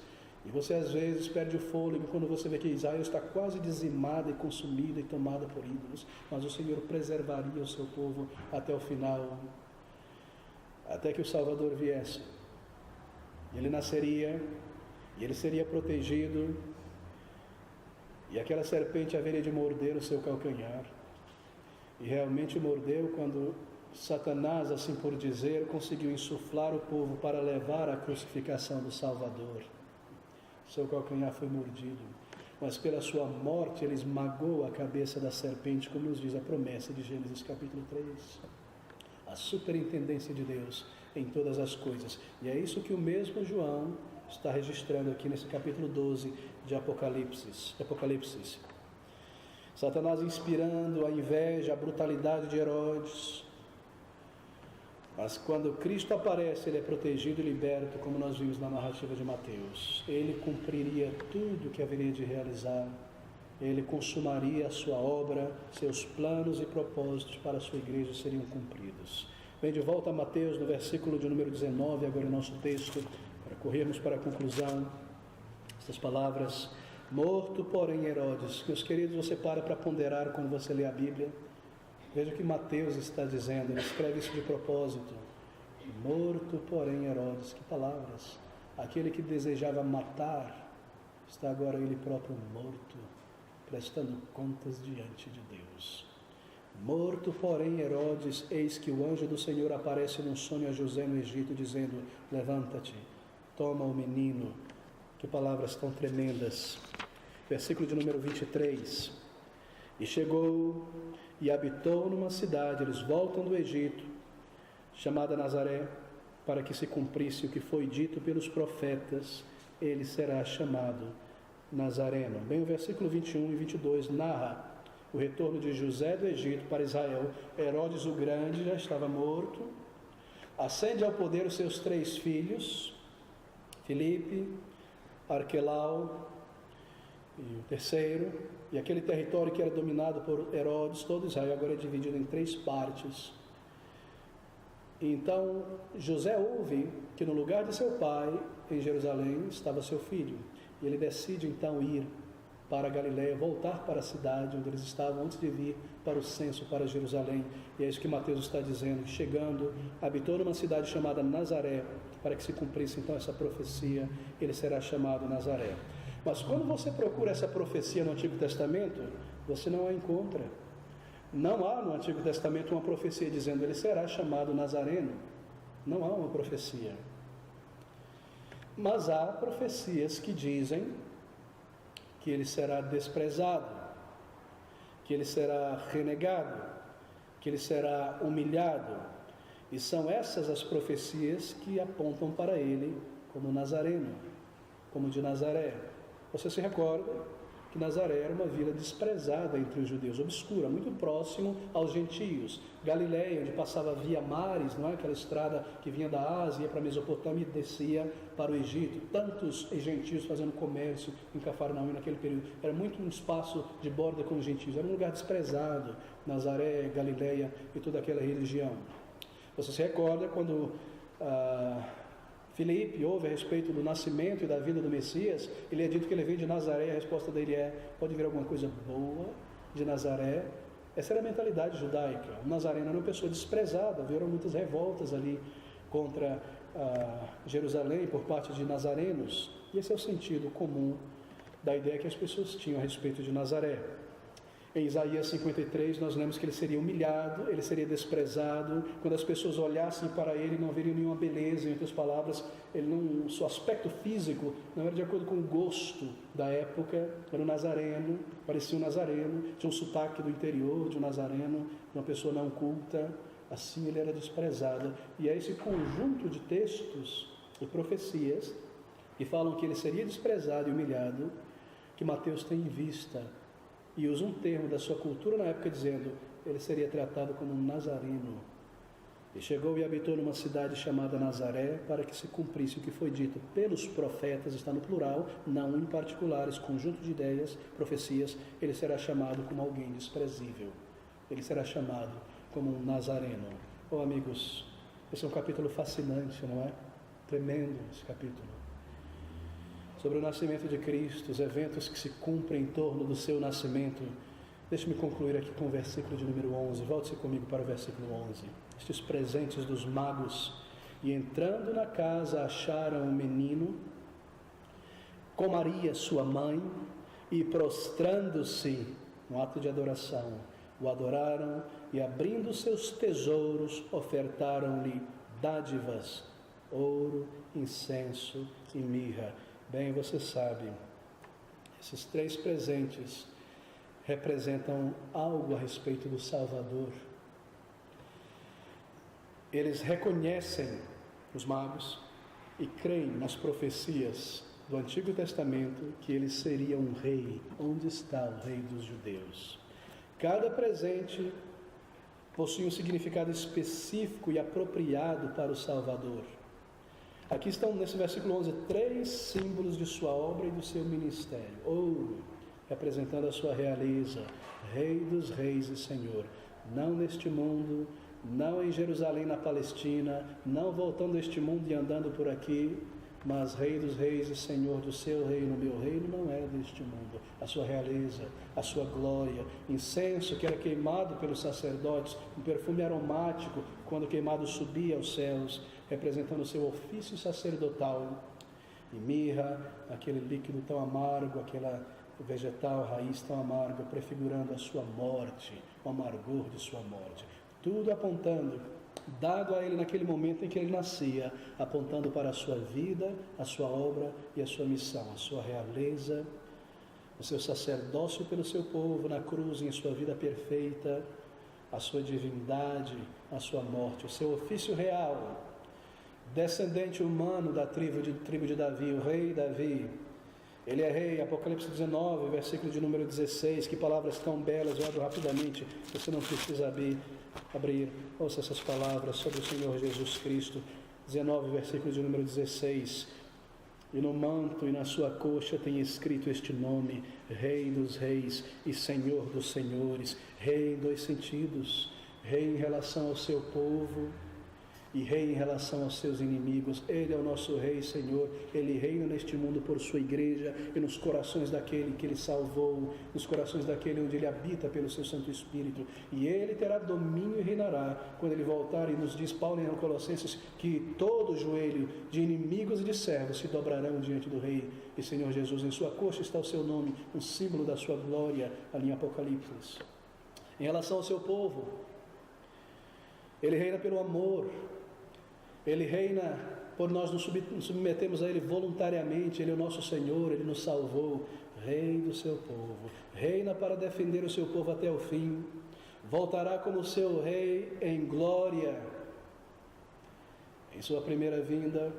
E você às vezes perde o fôlego quando você vê que Israel está quase dizimada e consumida e tomada por ídolos, mas o Senhor preservaria o seu povo até o final, até que o Salvador viesse. Ele nasceria, e ele seria protegido, e aquela serpente haveria de morder o seu calcanhar. E realmente mordeu quando Satanás, assim por dizer, conseguiu insuflar o povo para levar à crucificação do Salvador. Seu calcanhar foi mordido, mas pela sua morte ele esmagou a cabeça da serpente, como nos diz a promessa de Gênesis capítulo 3. A superintendência de Deus em todas as coisas. E é isso que o mesmo João está registrando aqui nesse capítulo 12 de Apocalipse. Satanás inspirando a inveja, a brutalidade de Herodes. Mas quando Cristo aparece, ele é protegido e liberto, como nós vimos na narrativa de Mateus. Ele cumpriria tudo o que haveria de realizar. Ele consumaria a sua obra, seus planos e propósitos para a sua igreja seriam cumpridos. Vem de volta a Mateus, no versículo de número 19, agora em nosso texto, para corrermos para a conclusão. Essas palavras, morto porém Herodes. Meus queridos, você para ponderar quando você lê a Bíblia. Veja o que Mateus está dizendo, ele escreve isso de propósito. Morto, porém, Herodes, que palavras! Aquele que desejava matar, está agora ele próprio morto, prestando contas diante de Deus. Morto, porém, Herodes, eis que o anjo do Senhor aparece num sonho a José no Egito, dizendo: levanta-te, toma o menino. Que palavras tão tremendas. Versículo de número 23. E chegou e habitou numa cidade, eles voltam do Egito, chamada Nazaré, para que se cumprisse o que foi dito pelos profetas, ele será chamado Nazareno. Bem, o versículo 21 e 22 narra o retorno de José do Egito para Israel. Herodes o Grande já estava morto, ascende ao poder os seus 3 filhos, Filipe, Arquelau e o terceiro, e aquele território que era dominado por Herodes, todo Israel agora é dividido em 3 partes. Então José ouve que no lugar de seu pai, em Jerusalém, estava seu filho, e ele decide então ir para a Galiléia, voltar para a cidade onde eles estavam antes de vir para o censo, para Jerusalém. E é isso que Mateus está dizendo. Chegando, habitou numa cidade chamada Nazaré, para que se cumprisse então essa profecia, ele será chamado Nazaré. Mas quando você procura essa profecia no Antigo Testamento, você não a encontra. Não há no Antigo Testamento uma profecia dizendo ele será chamado Nazareno. Não há uma profecia. Mas há profecias que dizem que ele será desprezado, que ele será renegado, que ele será humilhado. E são essas as profecias que apontam para ele como Nazareno, como de Nazaré. Você se recorda que Nazaré era uma vila desprezada entre os judeus, obscura, muito próximo aos gentios. Galiléia, onde passava via mares, não é? Aquela estrada que vinha da Ásia para a Mesopotâmia e descia para o Egito. Tantos gentios fazendo comércio em Cafarnaum naquele período. Era muito um espaço de borda com os gentios. Era um lugar desprezado, Nazaré, Galiléia e toda aquela região. Você se recorda quando Filipe ouve a respeito do nascimento e da vida do Messias, ele é dito que ele vem de Nazaré, a resposta dele é: pode vir alguma coisa boa de Nazaré? Essa era a mentalidade judaica. O nazareno era uma pessoa desprezada, houveram muitas revoltas ali contra Jerusalém por parte de nazarenos, e esse é o sentido comum da ideia que as pessoas tinham a respeito de Nazaré. Em Isaías 53 nós lemos que ele seria humilhado, ele seria desprezado, quando as pessoas olhassem para ele não veriam nenhuma beleza, em outras palavras, o seu aspecto físico não era de acordo com o gosto da época, era um nazareno, parecia um nazareno, tinha um sotaque do interior de um nazareno, uma pessoa não culta, assim ele era desprezado. E é esse conjunto de textos e profecias que falam que ele seria desprezado e humilhado, que Mateus tem em vista, e usa um termo da sua cultura na época dizendo, ele seria tratado como um nazareno. E chegou e habitou numa cidade chamada Nazaré, para que se cumprisse o que foi dito pelos profetas, está no plural, não em particulares, conjunto de ideias, profecias. Ele será chamado como alguém desprezível, ele será chamado como um nazareno. Oh, amigos, esse é um capítulo fascinante, não é? Tremendo esse capítulo. Sobre o nascimento de Cristo, os eventos que se cumprem em torno do seu nascimento. Deixe-me concluir aqui com o versículo de número 11. Volte-se comigo para o versículo 11. Estes presentes dos magos. E entrando na casa, acharam um menino com Maria, sua mãe, e prostrando-se, no ato de adoração, o adoraram e, abrindo seus tesouros, ofertaram-lhe dádivas, ouro, incenso e mirra. Bem, você sabe, esses 3 presentes representam algo a respeito do Salvador. Eles reconhecem, os magos, e creem nas profecias do Antigo Testamento que ele seria um rei. Onde está o rei dos judeus? Cada presente possui um significado específico e apropriado para o Salvador. Aqui estão, nesse versículo 11, 3 símbolos de sua obra e do seu ministério. Ouro, representando a sua realeza, Rei dos reis e Senhor. Não neste mundo, não em Jerusalém, na Palestina, não voltando a este mundo e andando por aqui, mas Rei dos reis e Senhor do seu reino. Meu reino não é deste mundo. A sua realeza, a sua glória, incenso que era queimado pelos sacerdotes, um perfume aromático, quando queimado subia aos céus, representando o seu ofício sacerdotal, e mirra, aquele líquido tão amargo, aquela vegetal raiz tão amarga, prefigurando a sua morte, o amargor de sua morte. Tudo apontando, dado a ele naquele momento em que ele nascia, apontando para a sua vida, a sua obra e a sua missão, a sua realeza, o seu sacerdócio pelo seu povo na cruz, em sua vida perfeita, a sua divindade, a sua morte, o seu ofício real, descendente humano da tribo de Davi, o rei Davi. Ele é rei, Apocalipse 19, versículo de número 16, que palavras tão belas, eu abro rapidamente, você não precisa abrir, ouça essas palavras sobre o Senhor Jesus Cristo. 19, versículo de número 16, e no manto e na sua coxa tem escrito este nome: Rei dos reis e Senhor dos senhores. Rei em dois sentidos: rei em relação ao seu povo e rei em relação aos seus inimigos. Ele é o nosso Rei, Senhor. Ele reina neste mundo por sua igreja e nos corações daquele que Ele salvou, nos corações daquele onde Ele habita pelo seu Santo Espírito. E Ele terá domínio e reinará quando Ele voltar. E nos diz Paulo em Colossenses que todo joelho de inimigos e de servos se dobrarão diante do Rei e Senhor Jesus. Em sua coxa está o seu nome, um símbolo da sua glória, ali em Apocalipse. Em relação ao seu povo, Ele reina pelo amor. Ele reina por nós nos submetemos a Ele voluntariamente. Ele é o nosso Senhor, Ele nos salvou. Rei do seu povo, reina para defender o seu povo até o fim. Voltará como seu Rei em glória. Em sua primeira vinda,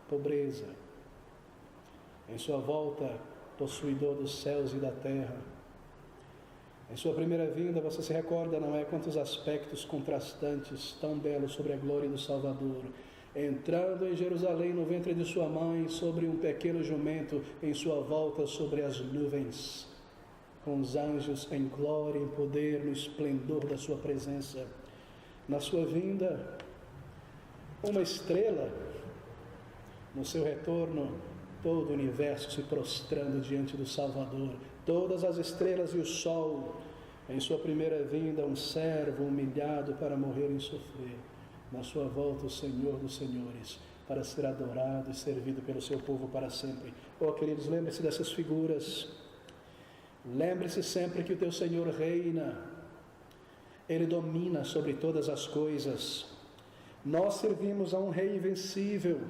pobreza. Em sua volta, possuidor dos céus e da terra. Em sua primeira vinda, você se recorda, não é? Quantos aspectos contrastantes tão belos sobre a glória do Salvador. Entrando em Jerusalém no ventre de sua mãe, sobre um pequeno jumento, em sua volta sobre as nuvens, com os anjos em glória, em poder, no esplendor da sua presença. Na sua vinda, uma estrela. No seu retorno, todo o universo se prostrando diante do Salvador. Todas as estrelas e o sol. Em sua primeira vinda, um servo humilhado para morrer e sofrer. Na sua volta, o Senhor dos senhores, para ser adorado e servido pelo seu povo para sempre. Oh, queridos, lembre-se dessas figuras. Lembre-se sempre que o teu Senhor reina. Ele domina sobre todas as coisas. Nós servimos a um Rei invencível.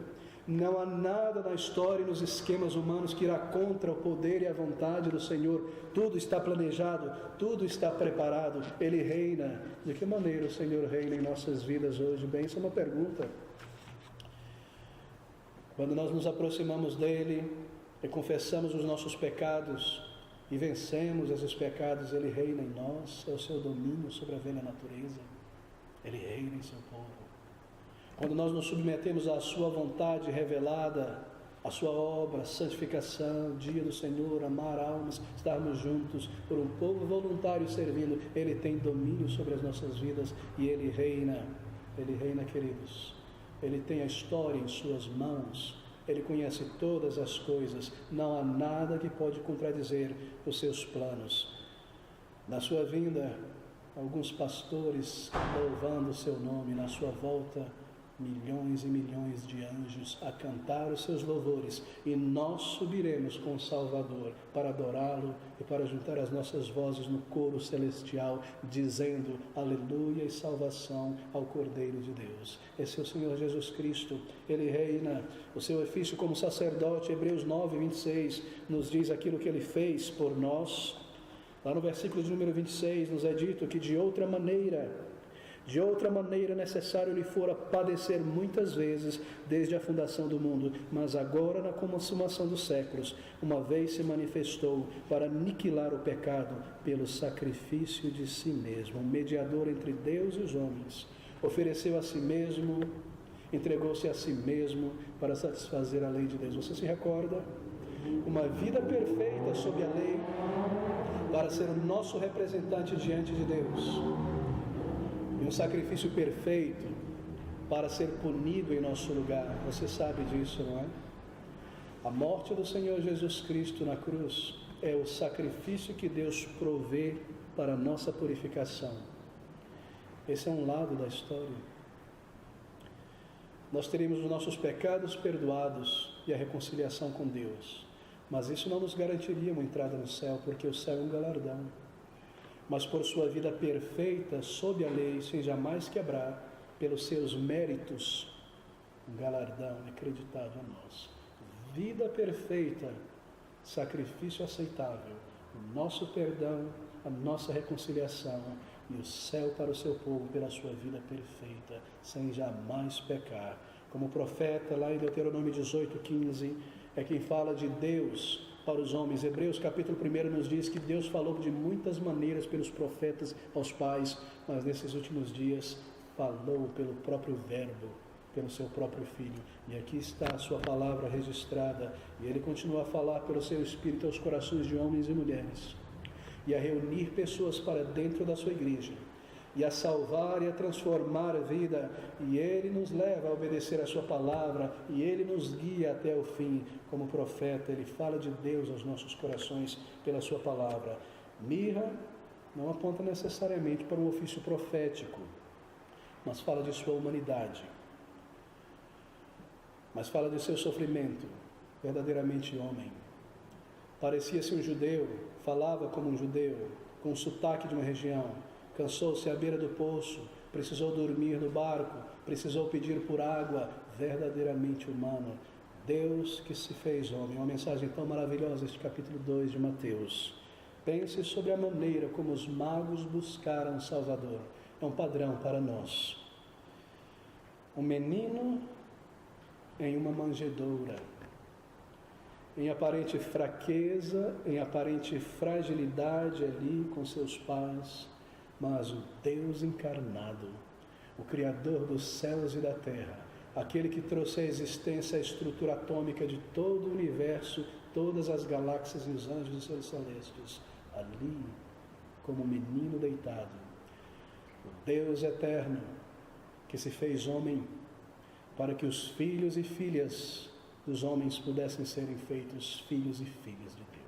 Não há nada na história e nos esquemas humanos que irá contra o poder e a vontade do Senhor. Tudo está planejado, tudo está preparado. Ele reina. De que maneira o Senhor reina em nossas vidas hoje? Bem, isso é uma pergunta. Quando nós nos aproximamos dEle e confessamos os nossos pecados e vencemos esses pecados, Ele reina em nós. É o seu domínio sobre a velha natureza. Ele reina em seu povo. Quando nós nos submetemos à sua vontade revelada, à sua obra, santificação, dia do Senhor, amar almas, estarmos juntos por um povo voluntário servindo, Ele tem domínio sobre as nossas vidas e Ele reina, queridos. Ele tem a história em suas mãos, Ele conhece todas as coisas, não há nada que pode contradizer os seus planos. Na sua vinda, alguns pastores louvando o seu nome, na sua volta, milhões e milhões de anjos a cantar os seus louvores, e nós subiremos com o Salvador para adorá-lo e para juntar as nossas vozes no coro celestial, dizendo aleluia e salvação ao Cordeiro de Deus. Esse é o Senhor Jesus Cristo. Ele reina. O seu ofício como sacerdote, Hebreus 9, 26, nos diz aquilo que Ele fez por nós. Lá no versículo de número 26 nos é dito que de outra maneira necessário lhe fora padecer muitas vezes desde a fundação do mundo, mas agora na consumação dos séculos, uma vez se manifestou para aniquilar o pecado pelo sacrifício de si mesmo, um mediador entre Deus e os homens, ofereceu a si mesmo, entregou-se a si mesmo para satisfazer a lei de Deus. Você se recorda? Uma vida perfeita sob a lei para ser o nosso representante diante de Deus. E um sacrifício perfeito para ser punido em nosso lugar. Você sabe disso, não é? A morte do Senhor Jesus Cristo na cruz é o sacrifício que Deus provê para a nossa purificação. Esse é um lado da história. Nós teríamos os nossos pecados perdoados e a reconciliação com Deus. Mas isso não nos garantiria uma entrada no céu, porque o céu é um galardão. Mas por sua vida perfeita, sob a lei, sem jamais quebrar, pelos seus méritos, um galardão acreditado a nós. Vida perfeita, sacrifício aceitável, o nosso perdão, a nossa reconciliação e o céu para o seu povo pela sua vida perfeita, sem jamais pecar. Como o profeta lá em Deuteronômio 18:15, é quem fala de Deus para os homens. Hebreus capítulo 1 nos diz que Deus falou de muitas maneiras pelos profetas aos pais, mas nesses últimos dias falou pelo próprio Verbo, pelo seu próprio Filho. E aqui está a sua palavra registrada, e ele continua a falar pelo seu Espírito aos corações de homens e mulheres, e a reunir pessoas para dentro da sua igreja, e a salvar e a transformar a vida, e ele nos leva a obedecer a sua palavra, e ele nos guia até o fim. Como profeta, ele fala de Deus aos nossos corações pela sua palavra. Mirra não aponta necessariamente para um ofício profético, mas fala de sua humanidade, mas fala de seu sofrimento, verdadeiramente homem. Parecia-se um judeu, falava como um judeu, com o sotaque de uma região, cansou-se à beira do poço, precisou dormir no barco, precisou pedir por água, verdadeiramente humano. Deus que se fez homem. Uma mensagem tão maravilhosa, este capítulo 2 de Mateus. Pense sobre a maneira como os magos buscaram um Salvador. É um padrão para nós. Um menino em uma manjedoura, em aparente fraqueza, em aparente fragilidade ali com seus pais, mas o Deus encarnado, o Criador dos céus e da terra, aquele que trouxe à existência a estrutura atômica de todo o universo, todas as galáxias e os anjos e seres celestes, ali como um menino deitado, o Deus eterno que se fez homem para que os filhos e filhas dos homens pudessem serem feitos filhos e filhas de Deus.